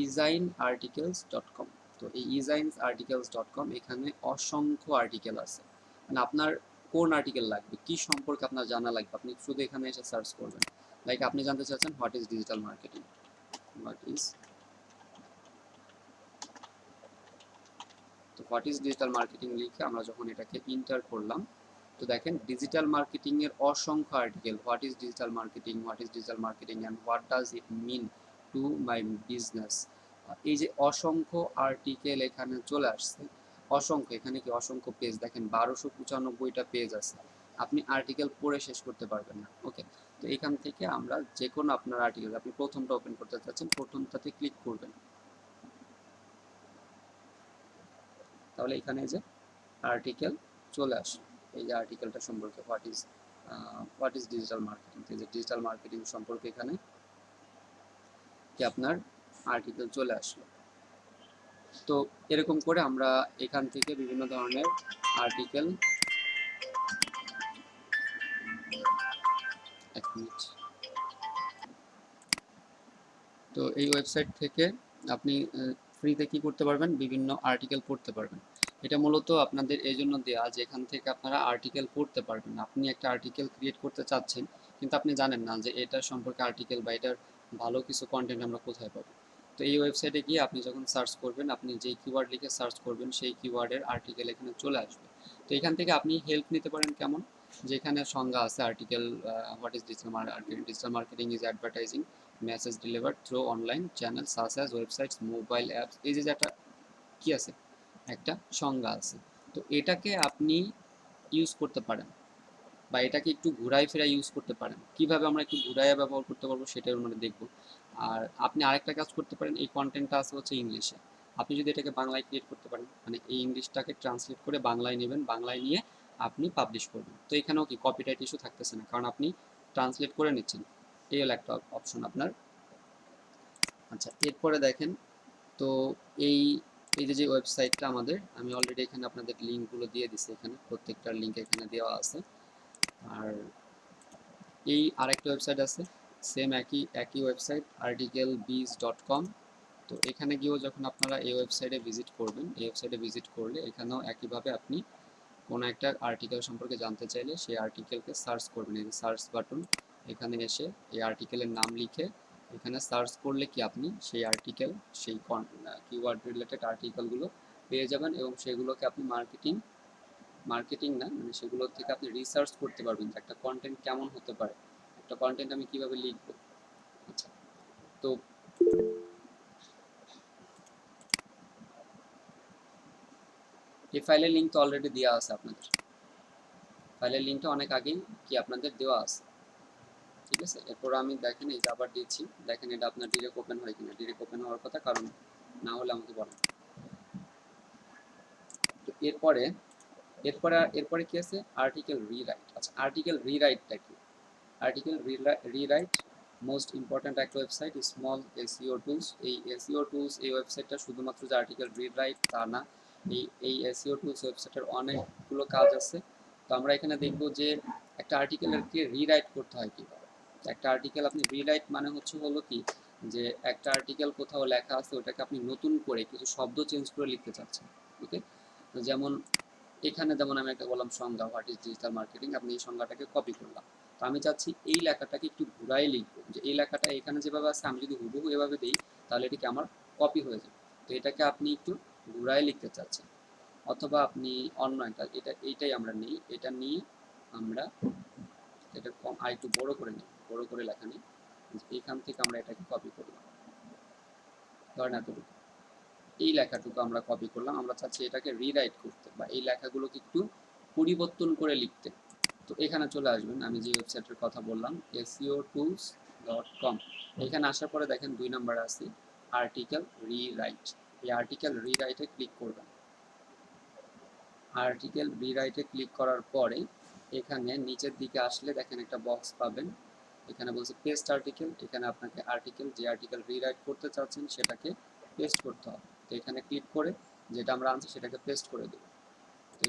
ezinearticles.com। তো এই ezinearticles.com, এখানে অসংখ্য আর্টিকেল আছে। মানে আপনার কোন আর্টিকেল লাগবে, কি সম্পর্কে আপনার জানা লাগবে, আপনি শুধু এখানে এসে সার্চ করবেন। লাইক আপনি জানতে চাচ্ছেন what is digital marketing, what is digital marketing লিখে আমরা যখন এটাকে ইন্টার করলাম, তো দেখেন ডিজিটাল মার্কেটিং এর অসংখ্য article, what is digital marketing and what does it mean to my business. এই যে অসংখ্য আর্টিকেল এখানে চলে আসছে, অসংখ্য, এখানে কি অসংখ্য পেজ, দেখেন 1295টা পেজ আছে, আপনি আর্টিকেল পড়ে শেষ করতে পারবেন না। ওকে, তো এখান থেকে আমরা যে কোনো আপনার আর্টিকেল, আপনি প্রথমটা ওপেন করতে চাচ্ছেন, প্রথমটাতে ক্লিক করবেন, তাহলে এখানে যে আর্টিকেল চলে আসে, এই যে আর্টিকেলটা সম্পর্কে হোয়াট ইজ ডিজিটাল মার্কেটিং, এই যে ডিজিটাল মার্কেটিং সম্পর্কে এখানে কি আপনার আর্টিকেল চলে আসলো। তো এরকম করে আমরা এখান থেকে বিভিন্ন ধরনের আর্টিকেল, এক মিনিট, তো এই ওয়েবসাইট থেকে আপনি ফ্রিতে কি করতে পারবেন, বিভিন্ন আর্টিকেল পড়তে পারবেন। এটা মূলত আপনাদের এই জন্য দেওয়া যে এখান থেকে আপনারা আর্টিকেল পড়তে পারবেন। আপনি একটা আর্টিকেল ক্রিয়েট করতে চাচ্ছেন, কিন্তু আপনি জানেন না যে এটার সম্পর্কে আর্টিকেল বা এটার ভালো কিছু কন্টেন্ট আমরা কোথায় পাবো। তো এই ওয়েবসাইটে গিয়ে আপনি যখন সার্চ করবেন, আপনি যেই কিওয়ার্ড লিখে সার্চ করবেন সেই কিওয়ার্ডের আর্টিকেল এখানে চলে আসবে। তো এখান থেকে আপনি হেল্প নিতে পারেন কেমন, যেখানে সংজ্ঞা আছে article, what is digital marketing, digital marketing is advertising message delivered through online channel such as websites, mobile apps, এই যে একটা কি আছে, একটা সংজ্ঞা আছে। তো এটাকে আপনি ইউজ করতে পারেন, বা এটাকে একটু ঘুরাই ফেরাই ইউজ করতে পারেন। কিভাবে আমরা একটু ঘুরাইয়া ব্যবহার করতে পারবো সেটার মানে দেখব। আর আপনি আরেকটা কাজ করতে পারেন, এই কন্টেন্টটা আছে হচ্ছে ইংলিশে, আপনি যদি এটাকে বাংলায় ক্রিয়েট করতে পারেন, মানে এই ইংলিশটাকে ট্রান্সলেট করে বাংলায় নেবেন, বাংলায় নিয়ে আপনি পাবলিশ করবেন। তো এখানেও কি কপিরাইট ইস্যু থাকতেছে না, কারণ আপনি ট্রান্সলেট করে নিচ্ছেন। এই হলো একটা অপশন আপনার। আচ্ছা, এরপরে দেখেন, তো এই এই যে ওয়েবসাইটটা আমাদের, আমি অলরেডি এখানে আপনাদের লিঙ্কগুলো দিয়ে দিছি, এখানে প্রত্যেকটার লিঙ্ক এখানে দেওয়া আছে। আর এই আরেকটা ওয়েবসাইট আছে, সেম একই ওয়েবসাইট, articlebiz.com। তো এখানে গিয়েও যখন আপনারা এই ওয়েবসাইটে ভিজিট করবেন, এই ওয়েবসাইটে ভিজিট করলে এখানেও একইভাবে আপনি কোনো একটা আর্টিকেল সম্পর্কে জানতে চাইলে সেই আর্টিকেলকে সার্চ করবেন, এই সার্চ বাটন, এখানে এসে এই আর্টিকেলের নাম লিখে এখানে সার্চ করলে কি আপনি সেই আর্টিকেল, সেই কিওয়ার্ড রিলেটেড আর্টিকেলগুলো পেয়ে যাবেন, এবং সেগুলোকে আপনি মার্কেটিং না, মানে সেগুলো থেকে আপনি রিসার্চ করতে পারবেন যে একটা কন্টেন্ট কেমন হতে পারে, একটা কন্টেন্ট আমি কিভাবে লিখবো। আচ্ছা, তো এই ফাইলের লিঙ্ক তো অলরেডি দেওয়া আছে আপনাদের, ফাইলের লিঙ্কটা অনেক আগেই কি আপনাদের দেওয়া আছে, ঠিক আছে। এরপর আমি দেখেন এই যে আবার দিচ্ছি, দেখেন এটা আপনার ডিরেক্ট ওপেন হয় কিনা, ডিরেক্ট ওপেন হওয়ার কথা, কারণ না হলে আমাকে বলেন। তো এরপরে কি আছে, আর্টিকেল রিরাইট। আচ্ছা, আর্টিকেল রিরাইটটা কি, আর্টিকেল রিরাইট মোস্ট ইম্পর্ট্যান্ট একটা ওয়েবসাইট, স্মল এসইও টুলস। এই এসইও টুলস, এই ওয়েবসাইটটা শুধুমাত্র যে আর্টিকেল রিরাইট তা না, এই এসইও টুলস ওয়েবসাইটের অনেকগুলো কাজ আছে। তো আমরা এখানে দেখব যে একটা আর্টিকেলকে রিরাইট করতে হয় কীভাবে। একটা আর্টিকেল আপনি রিরাইট মানে হলো কি, যে একটা আর্টিকেল কোথাও লেখা আছে, ওটাকে আপনি নতুন করে কিছু শব্দ চেঞ্জ করে লিখতে চাচ্ছেন। ওকে, তো যেমন এখানে যেমন আমি একটা বললাম সংজ্ঞা, হোয়াট ইজ ডিজিটাল মার্কেটিং, আপনি এই সংজ্ঞাটাকে কপি করলাম। তো আমি চাচ্ছি এই লেখাটাকে একটু ঘুরাই লিখবো, যে এই লেখাটা এখানে যেভাবে আছে আমি যদি হুবহু এভাবে দিই তাহলে এটিকে আমার কপি হয়ে যাবে। তো এটাকে আপনি একটু ঘুরাই লিখতে চাচ্ছেন, অথবা আপনি অন্য একটা, এইটাই আমরা নিই, এটা নিয়ে আমরা এটা আর একটু বড় করে নিই, বড় করে লেখা নিই, এখান থেকে আমরা এটাকে কপি করলাম, ধরেন এতটুকু, এই লেখাটুকু আমরা কপি করলাম, আমরা চাচ্ছি এটাকে রিরাইট করতে বা এই লেখাগুলোকে একটু পরিবর্তন করে লিখতে। তো এখানে চলে আসবেন, আমি যে ওয়েবসাইটের কথা বললাম seotools.com, এখানে আসার পরে দেখেন 2 নম্বরে আছে আর্টিকেল রিরাইট। এই আর্টিকেল রিরাইটে ক্লিক করবেন। আর্টিকেল রিরাইটে ক্লিক করার পরে এখানে নিচের দিকে আসলে দেখেন একটা বক্স পাবেন, এখানে বলছে পেস্ট আর্টিকেল। এখানে আপনাকে যে আর্টিকেল রিরাইট করতে চাচ্ছেন সেটাকে পেস্ট করতে হবে। তো এখানে ক্লিক করে যেটা আমরা আনছি সেটাকে পেস্ট করে দেব।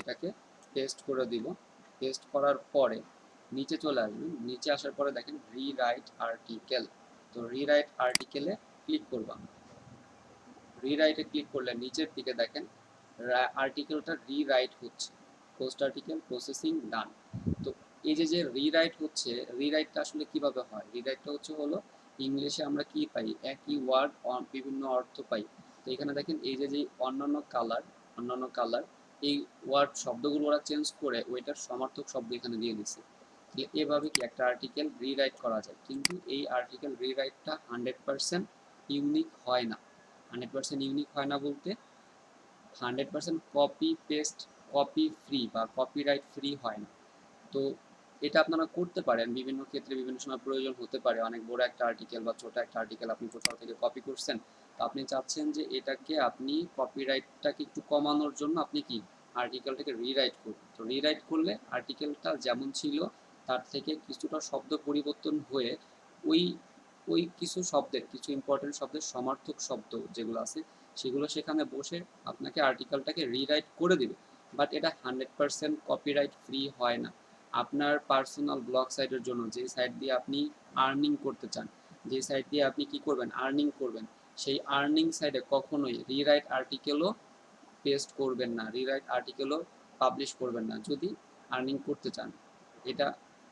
এটাকে পেস্ট করে দিব। পেস্ট করার পরে নিচে চলে আসবেন, নিচে আসার পরে দেখেন রিরাইট আর্টিকেল। তো রিরাইট আর্টিকেলে ক্লিক করব। রিরাইটে ক্লিক করলে নিচের দিকে দেখেন আর্টিকেলটা রিরাইট হচ্ছে, পোস্ট আর্টিকেল প্রসেসিং ডান। তো এই যে রিরাইট হচ্ছে, রিরাইটটা আসলে কিভাবে হয়? রিরাইটটা হলো ইংলিশে আমরা কি পাই, একই ওয়ার্ড বিভিন্ন অর্থ পাই। তো এখানে দেখেন এই যে অন্যান্য কালার এই ওয়ার্ড শব্দগুলো ওরা চেঞ্জ করে ওইটার সমার্থক শব্দ এখানে দিয়ে দিচ্ছে। এভাবে কি একটা আর্টিকেল রিরাইট করা যায়, কিন্তু এই আর্টিকেল রিরাইটটা 100% ইউনিক হয় না। 100% ইউনিক হয় না বলতে 100% কপি পেস্ট, কপি ফ্রি বা কপিরাইট ফ্রি হয় না। তো এটা আপনারা করতে পারেন বিভিন্ন ক্ষেত্রে, বিভিন্ন সময় প্রয়োজন হতে পারে। অনেক বড় একটা আর্টিকেল বা ছোট একটা আর্টিকেল আপনি কোথাও থেকে কপি করছেন, তো আপনি চাচ্ছেন যে এটাকে আপনি কপিরাইটটাকে একটু কমানোর জন্য আপনি কি আর্টিকেলটাকে রিরাইট করবেন। তো রিরাইট করলে আর্টিকেলটা যেমন ছিল তার থেকে কিছুটা শব্দ পরিবর্তন হয়ে ওই ওই কিছু শব্দের, কিছু ইম্পর্টেন্ট শব্দের সমার্থক শব্দ যেগুলো আছে সেগুলো সেখানে বসে আপনাকে আর্টিকেলটাকে রিরাইট করে দিবে। বাট এটা 100% কপিরাইট ফ্রি হয় না। আপনার পার্সোনাল ব্লগ সাইটের জন্য, যে সাইট দিয়ে আপনি আর্নিং করতে চান, যে সাইট দিয়ে আপনি কি করবেন, আর্নিং করবেন, সেই আর্নিং সাইটে কখনোই রিরাইট আর্টিকেলও পেস্ট করবেন না, রিরাইট আর্টিকেলও পাবলিশ করবেন না যদি আর্নিং করতে চান। এটা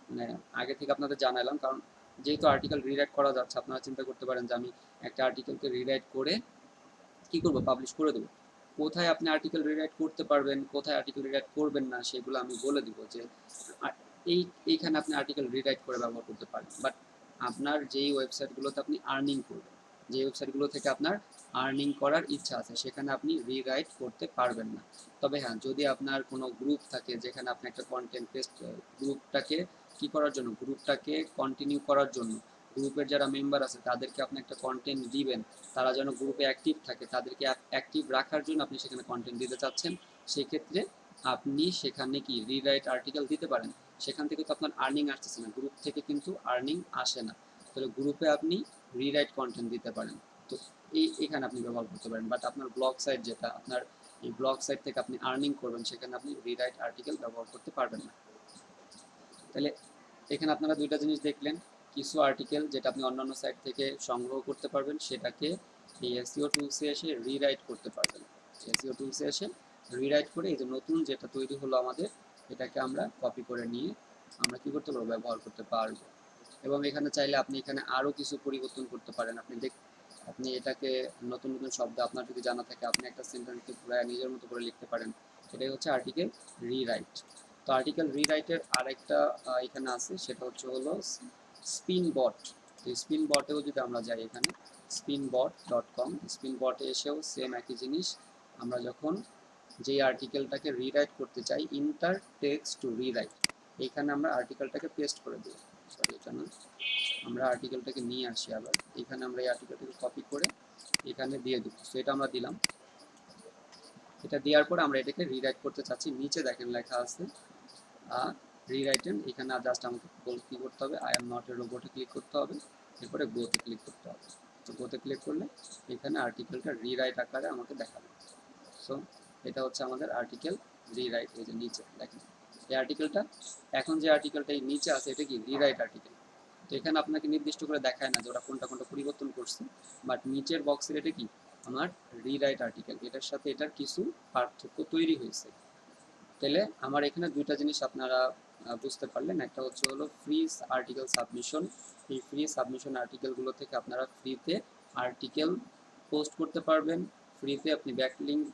মানে আগে থেকে আপনাদের জানালাম, কারণ যেহেতু আর্টিকেল রিরাইট করা যাচ্ছে, আপনারা চিন্তা করতে পারেন যে আমি একটা আর্টিকেলকে রিরাইট করে কি করব, পাবলিশ করে দেবো। কোথায় আপনি আর্টিকেল রিরাইট করতে পারবেন, কোথায় আর্টিকেল রিরাইট করবেন না, সেগুলো আমি বলে দিব যে এইখানে আপনি আর্টিকেল রিরাইট করে ব্যবহার করতে পারেন। বাট আপনার যেই ওয়েবসাইটগুলোতে আপনি আর্নিং করবেন, যে ওয়েবসাইটগুলো থেকে আপনার আর্নিং করার ইচ্ছা আছে, সেখানে আপনি রিরাইট করতে পারবেন না। তবে হ্যাঁ, যদি আপনার কোনো গ্রুপ থাকে যেখানে আপনি একটা কন্টেন্ট পেস্ট, গ্রুপটাকে কি করার জন্য, গ্রুপটাকে কন্টিনিউ করার জন্য গ্রুপের যারা মেম্বার আছে তাদেরকে আপনি একটা কন্টেন্ট দিবেন, তারা যেন গ্রুপে অ্যাক্টিভ থাকে, তাদেরকে অ্যাক্টিভ রাখার জন্য আপনি সেখানে কন্টেন্ট দিতে চাচ্ছেন, সেক্ষেত্রে আপনি সেখানে কি রিরাইট আর্টিকেল দিতে পারেন। সেখান থেকে তো আপনার আর্নিং আসতেছে না, গ্রুপ থেকে কিন্তু আর্নিং আসে না, তাহলে গ্রুপে আপনি রিরাইট কন্টেন্ট দিতে পারেন। তো এখানে আপনি ব্যবহার করতে পারেন। বাট আপনার ব্লগ সাইট, যেটা আপনার এই ব্লগ সাইট থেকে আপনি আর্নিং করবেন, সেখানে আপনি রিরাইট আর্টিকেল ব্যবহার করতে পারবেন না। তাহলে এখানে আপনারা দুইটা জিনিস দেখলেন, কিছু আর্টিকেল যেটা আপনি অন্যান্য সাইট থেকে সংগ্রহ করতে পারবেন, সেটাকে এই এসইও টুলসে এসে রিরাইট করতে পারবেন। এসইও টুলসে এসে রিরাইট করে এই যে নতুন যেটা তৈরি হলো আমাদের, এটাকে আমরা কপি করে নিয়ে আমরা কি করতে পারবো, ব্যবহার করতে পারবো। এবং এখানে চাইলে আপনি এখানে আরও কিছু পরিবর্তন করতে পারেন। আপনি এটাকে নতুন নতুন শব্দ আপনার যদি জানা থাকে, আপনি একটা সেন্টেন্সকে পুরো নিজের মতো করে লিখতে পারেন। এটাই হচ্ছে আর্টিকেল রিরাইট। তো আর্টিকেল রিরাইটের আরেকটা এখানে আছে, সেটা হলো স্পিন বট। তো স্পিন বটেও যদি আমরা যাই, এখানে spinbot.com, স্পিন বটে এসেও সেম একই জিনিস। আমরা যখন যেই আর্টিকেলটাকে রিরাইট করতে চাই, ইন্টার টেক্সট টু রিরাইট, এখানে আমরা আর্টিকেলটাকে পেস্ট করে দিই। সরি, এটা না, আমরা আর্টিকেলটাকে নিয়ে আসি আবার এখানে, আমরা এই আর্টিকেলটাকে কপি করে এখানে দিয়ে দিব। সো এটা আমরা দিলাম। এটা দেওয়ার পর আমরা এটাকে রিরাইট করতে চাচ্ছি। নিচে দেখেন লেখা আছে রিরাইটেন, এখানে জাস্ট আমাকে কি করতে হবে, আই এম নট এ রোবটে ক্লিক করতে হবে, এরপরে গোতে ক্লিক করতে হবে। তো গোতে ক্লিক করলে এখানে আর্টিকেলটা রিরাইট আকারে আমাকে দেখাবে। সো এটা হচ্ছে আমাদের আর্টিকেল রিরাইট। এই যে নিচে দেখেন এই আর্টিকেলটা, এখন যে আর্টিকেলটা এই নিচে আছে, এটা কি রিরাইট আর্টিকেল। তো এখানে আপনাকে নির্দিষ্ট করে দেখায় না যে ওরা কোনটা কোনটা পরিবর্তন করছে, বাট নিচের বক্সের এটা কি আমার রিরাইট আর্টিকেল, এটার সাথে এটার কিছু পার্থক্য তৈরি হয়েছে। তাহলে আমার এখানে দুইটা জিনিস আপনারা বুঝতে পারলেন। একটা হলো ফ্রি আর্টিকেল সাবমিশন। এই ফ্রি সাবমিশন আর্টিকেলগুলো থেকে আপনারা ফ্রিতে আর্টিকেল পোস্ট করতে পারবেন। ফ্রিতে আপনি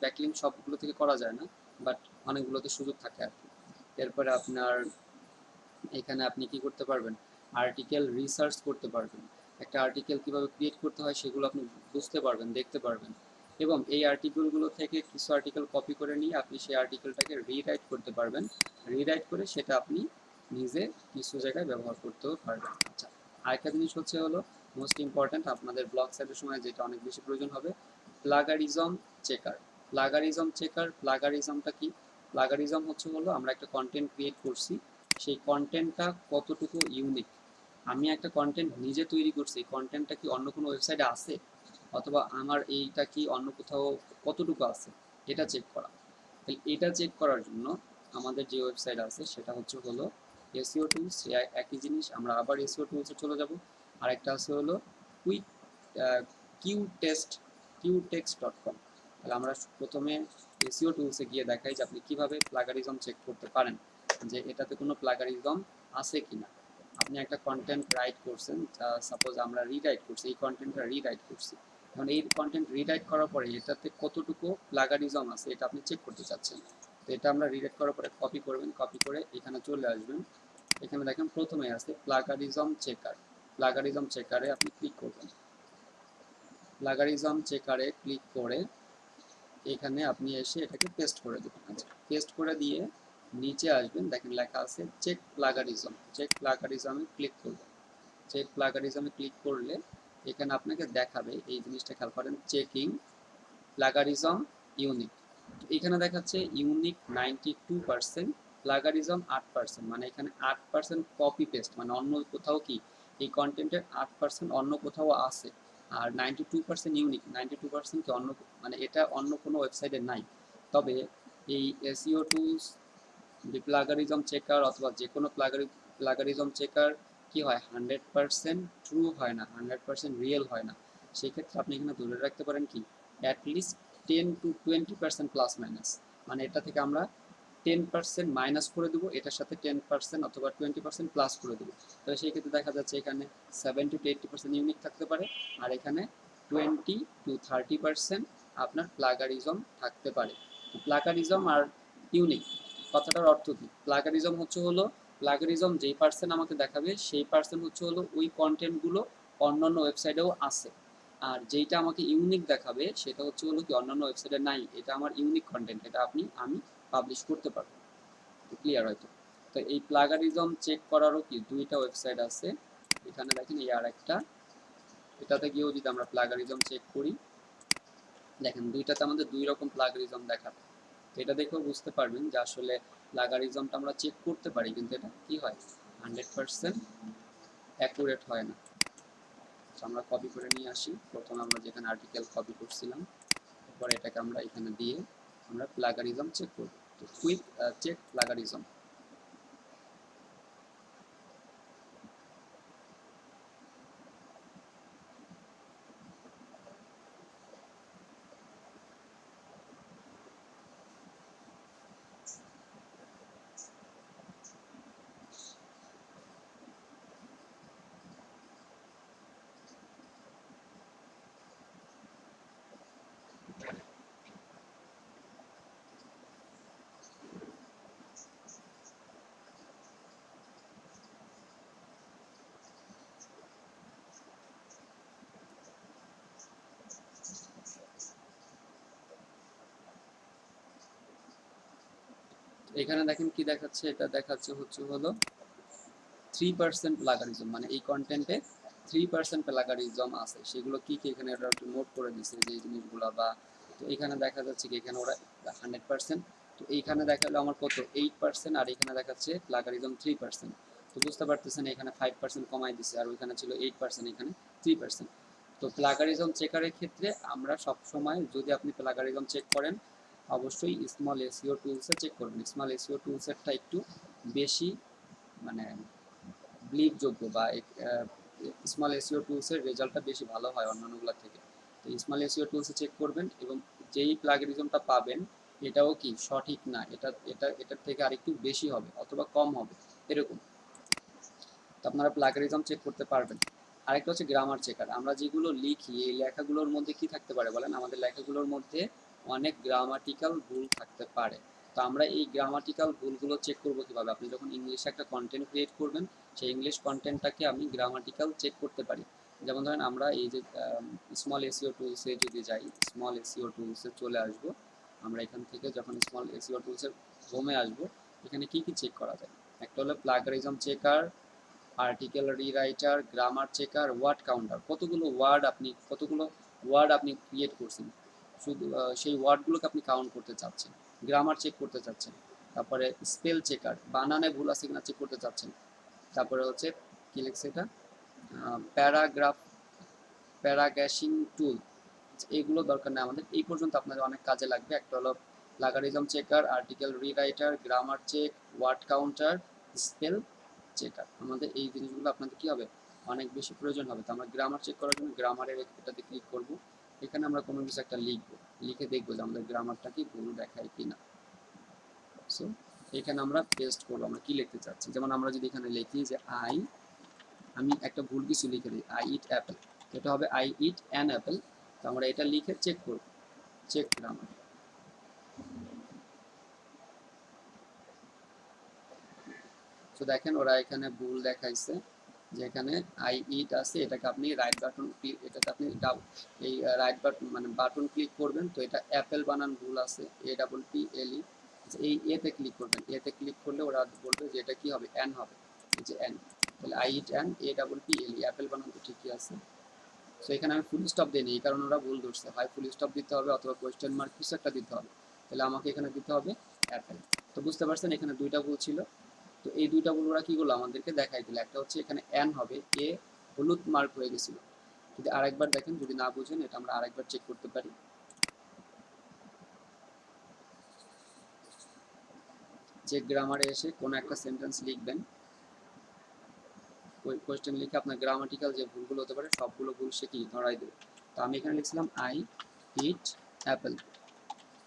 ব্যাকলিঙ্ক সবগুলো থেকে করা যায় না, বাট অনেকগুলোতে সুযোগ থাকে আর কি। এরপরে আপনার এখানে আপনি কি করতে পারবেন, আর্টিকেল রিসার্চ করতে পারবেন। একটা আর্টিকেল কিভাবে ক্রিয়েট করতে হয় সেগুলো আপনি বুঝতে পারবেন, দেখতে পারবেন। এবং এই আর্টিকেলগুলো থেকে কিছু আর্টিকেল কপি করে নিয়ে আপনি সেই আর্টিকেলটাকে রিরাইট করতে পারবেন। রিরাইট করে সেটা আপনি নিজে কিছু জায়গায় ব্যবহার করতেও পারবেন। আচ্ছা, আরেকটা জিনিস হলো মোস্ট ইম্পর্ট্যান্ট, আপনাদের ব্লগ সাইটের সময় যেটা অনেক বেশি প্রয়োজন হবে, প্লাগারিজম চেকার। প্লাগারিজমটা কি? প্লাগারিজম হলো আমরা একটা কন্টেন্ট ক্রিয়েট করছি, সেই কন্টেন্টটা কতটুকু ইউনিক। আমি একটা কন্টেন্ট নিজে তৈরি করছি, কন্টেন্টটা কি অন্য কোনো ওয়েবসাইটে আছে, অথবা আমার এইটা কি অন্য কোথাও কতটুকু আছে, এটা চেক করা। তাহলে এটা চেক করার জন্য আমাদের যে ওয়েবসাইট আছে সেটা হলো এসইও টুলস। একই জিনিস, আমরা আবার এসইও টুলসে চলে যাব। আরেকটা আছে হলো কুইক qtext.com। তাহলে আমরা প্রথমে এসইও টুলসে গিয়ে দেখাই যে আপনি কিভাবে প্লাগারিজম চেক করতে পারেন, যে এটাতে কোনো প্লাগারিজম আছে কিনা। আপনি একটা কন্টেন্ট রাইট করছেন, সাপোজ আমরা রিরাইট করছি, এই কন্টেন্টটা রিরাইট করছি। এখন এই কন্টেন্ট রিরাইট করার পরে এটাতে কতটুকু প্লাগারিজম আছে এটা আপনি চেক করতে চাচ্ছেন। তো এটা আমরা রিরাইট করার পরে কপি করবেন, কপি করে এখানে চলে আসবেন। এখানে দেখেন প্রথমে আছে প্লাগারিজম চেকার। প্লাগারিজম চেকারে আপনি ক্লিক করবেন। প্লাগারিজম চেকারে ক্লিক করে এখানে আপনি এসে এটাকে পেস্ট করে দেবেন। আচ্ছা, পেস্ট করে দিয়ে নিচে আসবেন, দেখেন লেখা আছে চেক প্লাগারিজম। চেক প্লাগারিজমে ক্লিক করবেন। চেক প্লাগারিজমে ক্লিক করলে এখানে আপনাকে দেখাবে এই জিনিসটা খেয়াল করেন, চেকিং প্লাগারিজম ইউনিক। এখানে দেখাচ্ছে ইউনিক 92%, প্লাগারিজম 8%, মানে এখানে 8% কপি পেস্ট, মানে অন্য কোথাও কি এই কন্টেন্টের 8% অন্য কোথাও আছে। আর 92% ইউনিক, 92% কি অন্য, মানে এটা অন্য কোনো ওয়েবসাইটে নাই। তবে এই এসইও টুলস, প্লাগারিজম চেকার অথবা যে কোনো প্লাগারিজম চেকার কি হয়, 100% ট্রু হয় না, 100% রিয়েল হয় না। সেই ক্ষেত্রে আপনি এখানে ধরে রাখতে পারেন কি অ্যাটলিস্ট 10 to 20% প্লাস মাইনাস, মানে এটা থেকে আমরা 10% মাইনাস করে দেবো, এটার সাথে 10% অথবা 20% প্লাস করে দেবো। তাহলে সেই ক্ষেত্রে দেখা যাচ্ছে এখানে 70 to 80% ইউনিক থাকতে পারে, আর এখানে 20 to 30% আপনার প্লাগারিজম থাকতে পারে। প্লাগারিজম আর ইউনিক কথাটার অর্থ কি? প্লাগারিজম হলো প্লাগারিজম যেই পার্সেন্ট আমাকে দেখাবে সেই পার্সেন্ট হলো ওই কন্টেন্টগুলো অন্যান্য ওয়েবসাইটেও আছে। আর যেইটা আমাকে ইউনিক দেখাবে সেটা হলো কি অন্যান্য ওয়েবসাইটে নাই, এটা আমার ইউনিক কন্টেন্ট, এটা আমি পাবলিশ করতে পারবো। ক্লিয়ার হয়তো? তো এই প্লাগারিজম চেক করারও কি দুইটা ওয়েবসাইট আছে। এখানে দেখেন এই আর একটা, এটাতে গিয়েও যদি আমরা প্লাগারিজম চেক করি, দেখেন দুইটাতে আমাদের দুই রকম প্লাগারিজম দেখাবে। এটা দেখেও বুঝতে পারবেন যে আসলে প্লাগারিজমটা আমরা চেক করতে পারি, কিন্তু এটা কি হয় 100% অ্যাকুরেট হয় না। আমরা কপি করে নিয়ে আসি, প্রথমে আমরা যেখানে আর্টিকেল কপি করছিলাম, পরে এটাকে আমরা এখানে দিয়ে আমরা প্লাগারিজম চেক করব। তো কুইক চেক প্লাগারিজম। এখানে দেখেন কি দেখাচ্ছে, এটা দেখাচ্ছে হলো 3% প্লাগারিজম, মানে এই কন্টেন্টে 3% প্লাগারিজম আছে। সেগুলো কি কি এখানে ওরা একটু নোট করে দিচ্ছে যে এই জিনিসগুলো, বা তো এখানে দেখা যাচ্ছে কি এখানে ওরা 100%, তো এইখানে দেখালো আমার কত 8%, আর এখানে দেখাচ্ছে প্লাগারিজম 3%। তো বুঝতে পারতেছেন এখানে 5% কমাই দিছে, আর ওইখানে ছিল 8%, এখানে 3%। তো প্লাগারিজম চেকারের ক্ষেত্রে আমরা সব সময় যদি আপনি প্লাগারিজম চেক করেন অবশ্যই স্মল এসইও টুলসে চেক করবেন। স্মল এসইও টুলসেরটা একটু বেশি মানে বিলিভযোগ্য, বা স্মল এসইও টুলসের রেজাল্টটা বেশি ভালো হয় অন্যান্যগুলোর থেকে। তো স্মল এসইও টুলসে চেক করবেন, এবং যেই প্লাগারিজমটা পাবেন এটাও কি সঠিক না, এটার থেকে আরেকটু বেশি হবে অথবা কম হবে এরকম। তো আপনারা প্লাগারিজম চেক করতে পারবেন। আরেকটা হচ্ছে গ্রামার চেকার। আমরা যেগুলো লিখি এই লেখাগুলোর মধ্যে কি থাকতে পারে বলেন? আমাদের লেখাগুলোর মধ্যে অনেক গ্রামাটিক্যাল ভুল থাকতে পারে। তো আমরা এই গ্রামাটিক্যাল ভুলগুলো চেক করবো কিভাবে? আপনি যখন ইংলিশে একটা কন্টেন্ট ক্রিয়েট করবেন সেই ইংলিশ কন্টেন্টটাকে আমি গ্রামাটিক্যাল চেক করতে পারি। যেমন ধরেন আমরা এই যে স্মল এসইও টুলসে যদি যাই, স্মল এসইও টুলসে চলে আসবো, আমরা এখান থেকে যখন স্মল এসইও টুলসের হোমে আসবো, এখানে কি কি চেক করা যায়? একটা হলো plagiarism checker, article rewriter, grammar checker, word counter. কতগুলো ওয়ার্ড আপনি ক্রিয়েট করছেন, শুধু সেই ওয়ার্ডগুলোকে আপনি কাউন্ট করতে চাচ্ছেন। গ্রামার চেক করতে চাচ্ছেন। তারপরে স্পেল চেকার, বানানে ভুল আছে কিনা চেক করতে চাচ্ছেন। তারপরে হচ্ছে কি লিখছে এটা, প্যারাগ্যাসিং টুল। এগুলো দরকার নেই আমাদের, এই পর্যন্ত আপনাদের অনেক কাজে লাগবে। একটা হলো plagiarism checker, article rewriter, grammar check, word counter, spell checker. আমাদের এই জিনিসগুলো আপনাদের কি হবে, অনেক বেশি প্রয়োজন হবে। তো আমরা গ্রামার চেক করার জন্য গ্রামারের এটাতে ক্লিক করব। এখানে আমরা কোনো কিছু একটা লিখবো, লিখে দেখবো যে আমাদের গ্রামারটা কি ভুল দেখায় কিনা। সো এখানে আমরা পেস্ট করবো আমরা কি লিখতে চাচ্ছি। যেমন আমরা যদি এখানে লিখি যে আমি একটা ভুল কিছু লিখে দিই, আই ইট অ্যাপেল, এটা হবে আই ইট অ্যান অ্যাপেল। তো আমরা এটা লিখে চেক করব, চেক গ্রামার। তো দেখেন ওরা এখানে ভুল দেখাইছে, যে এখানে আই ইট আছে, এটাকে আপনি রাইট বাটন ক্লিক, এটাতে আপনি এই রাইট বাটন মানে বাটন ক্লিক করবেন, তো এটা অ্যাপেল বানান ভুল আছে, APPLE। এই এতে ক্লিক করবেন, এতে ক্লিক করলে ওরা বলবে যে এটা কি হবে, অ্যান হবে, এই যে অ্যান। তাহলে I it an APPLE, Apple বানান তো ঠিকই আছে। সো এখানে আমি ফুল স্টপ দিইনি, এই কারণে ওরা ভুল ধরছে, হয় ফুল স্টপ দিতে হবে অথবা কোয়েশ্চেন মার্ক কিছু একটা দিতে হবে। তাহলে আমাকে এখানে দিতে হবে অ্যাপেল। তো বুঝতে পারছেন এখানে দুইটা ভুল ছিল। তো এই দুইটা ভুল ওরা কি করলো আমাদেরকে দেখাই দিল। একটা হচ্ছে এখানে অ্যান হবে, এ হলুদ মার্ক হয়ে গেছিল। যদি আরেকবার দেখেন, যদি না বুঝেন এটা আমরা আরেকবার চেক করতে পারি। চেক গ্রামারে এসে কোনো একটা সেন্টেন্স লিখবেন, ওই কোয়েশ্চেন লিখে আপনার গ্রামাটিক্যাল যে ভুলগুলো হতে পারে সবগুলো ভুল সে কি ধরাই দেবে। তো আমি এখানে লিখছিলাম আই ইট অ্যাপেল।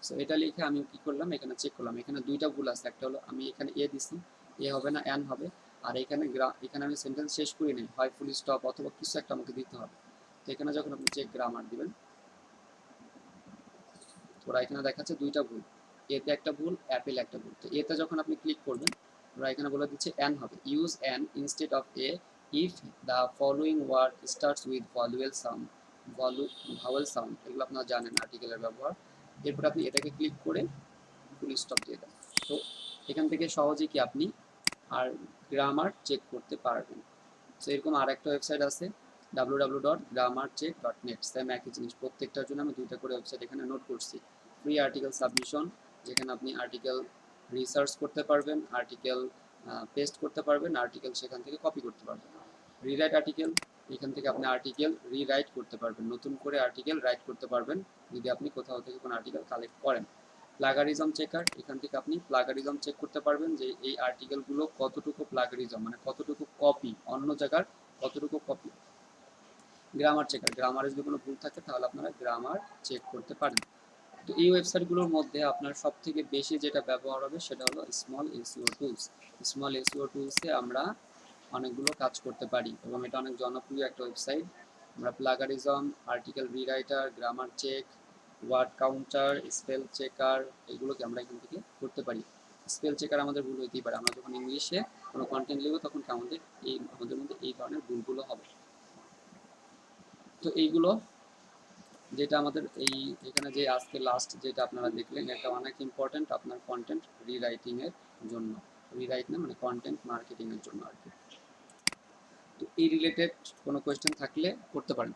সো এটা লিখে আমি কি করলাম, এখানে চেক করলাম, এখানে দুইটা ভুল আছে। একটা হলো আমি এখানে এ দিছি, এ হবে না অ্যান হবে। আর এখানে এখানে আমি সেন্টেন্স শেষ করি নাই, হয় ফুল স্টপ অথবা কিছু একটা আমাকে দিতে হবে। তো এখানে যখন আপনি চেক গ্রামার দিবেন, ওরা এখানে দেখাচ্ছে দুইটা ভুল, এতে একটা ভুল, অ্যাপেল একটা ভুল। তো এতে যখন আপনি ক্লিক করবেন, ওরা এখানে বলে দিচ্ছে অ্যান হবে, use an instead of a if the following word starts with vowel sound. এগুলো আপনারা জানেন আর্টিকেলের ব্যবহার। এরপর আপনি এটাকে ক্লিক করে ফুল স্টপ দিয়ে দেন। তো এখান থেকে সহজে কি আপনি আর গ্রামার চেক করতে পারবেন। সো এরকম আর একটা ওয়েবসাইট আছে www.grammarcheck.net, সেম একই জিনিস, প্রত্যেকটার জন্য আমি দুইটা করে ওয়েবসাইট এখানে নোট করছি। ফ্রি আর্টিকেল সাবমিশন, যেখানে আপনি আর্টিকেল রিসার্চ করতে পারবেন, আর্টিকেল পেস্ট করতে পারবেন, আর্টিকেল সেখান থেকে কপি করতে পারবেন। রিরাইট আর্টিকেল, এখান থেকে আপনি আর্টিকেল রিরাইট করতে পারবেন, নতুন করে আর্টিকেল রাইট করতে পারবেন যদি আপনি কোথাও থেকে কোনো আর্টিকেল কালেক্ট করেন। প্লাগারিজম চেকার, এখান থেকে আপনি প্লাগারিজম চেক করতে পারবেন যে এই আর্টিকেলগুলো কতটুকু প্লাগারিজম মানে কতটুকু কপি, অন্য জায়গার কতটুকু কপি। গ্রামার চেকার, গ্রামারে যদি কোনো ভুল থাকে তাহলে আপনারা গ্রামার চেক করতে পারেন। তো এই ওয়েবসাইটগুলোর মধ্যে আপনার সব থেকে বেশি যেটা ব্যবহার হবে সেটা হলো small SEO tools. Small SEO টুলসে আমরা অনেকগুলো কাজ করতে পারি এবং এটা অনেক জনপ্রিয় একটা ওয়েবসাইট। আমরা plagiarism, article rewriter, grammar check, word counter, spell checker, এগুলোকে আমরা এখান থেকে করতে পারি। স্পেল চেকার আমাদের ভুল হইতেই পারে, আমরা যখন ইংলিশে কোনো কন্টেন্ট লিখব তখন আমাদের মধ্যে এই ধরনের ভুলগুলো হবে। তো এইগুলো যেটা আমাদের এখানে যে আজকে লাস্ট যেটা আপনারা দেখলেন, এটা অনেক ইম্পর্টেন্ট আপনার কন্টেন্ট রিরাইটিং এর জন্য, রিরাইট না মানে কন্টেন্ট মার্কেটিং এর জন্য আর কি। তো এই রিলেটেড কোনো কোয়েশ্চেন থাকলে করতে পারেন।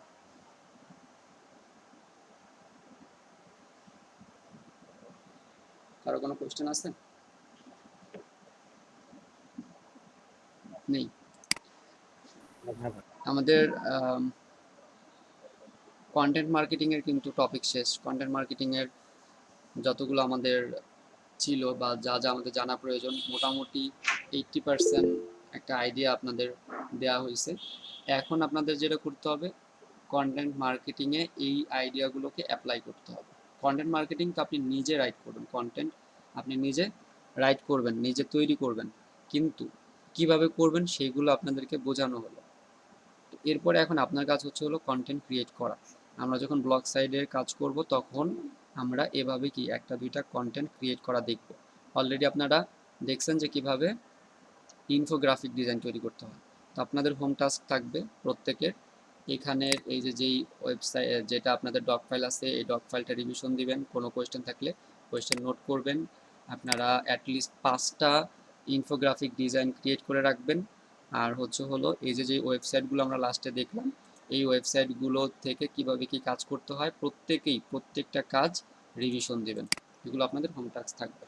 কারো কোনো কোয়েশ্চেন আছে? নেই। আমাদের কন্টেন্ট মার্কেটিং এর কিন্তু টপিক শেষ। কন্টেন্ট মার্কেটিং এর যতগুলো আমাদের ছিল বা যা যা আমাদের জানা প্রয়োজন, মোটামুটি 80% একটা আইডিয়া আপনাদের দেওয়া হয়েছে। এখন আপনাদের যেটা করতে হবে, কন্টেন্ট মার্কেটিংয়ে এই আইডিয়াগুলোকে অ্যাপ্লাই করতে হবে। কন্টেন্ট মার্কেটিং তো আপনি নিজে রাইট করবেন, কন্টেন্ট আপনি নিজে রাইট করবেন, নিজে তৈরি করবেন, কিন্তু কিভাবে করবেন সেইগুলো আপনাদেরকে বোঝানো হলো। এরপরে এখন আপনার কাজ হলো কন্টেন্ট ক্রিয়েট করা। আমরা যখন ব্লগ সাইডের কাজ করব তখন আমরা এভাবে কি একটা দুইটা কন্টেন্ট ক্রিয়েট করা দেখব। অলরেডি আপনারা দেখছেন যে কিভাবে ইনফোগ্রাফিক ডিজাইন তৈরি করতে হয়। তো আপনাদের হোম টাস্ক থাকবে প্রত্যেকের, এখানের এই যেই ওয়েবসাইট যেটা আপনাদের ডক ফাইল আছে, এই ডক ফাইলটা রিভিশন দিবেন, কোনো কোয়েশ্চেন থাকলে কোয়েশ্চেন নোট করবেন। আপনারা অ্যাটলিস্ট 5টা ইনফোগ্রাফিক ডিজাইন ক্রিয়েট করে রাখবেন। আর হলো এই যে ওয়েবসাইটগুলো আমরা লাস্টে দেখলাম, এই ওয়েবসাইটগুলো থেকে কিভাবে কি কাজ করতে হয় প্রত্যেকটা কাজ রিভিশন দেবেন। এগুলো আপনাদের হোম টাস্ক থাকবে।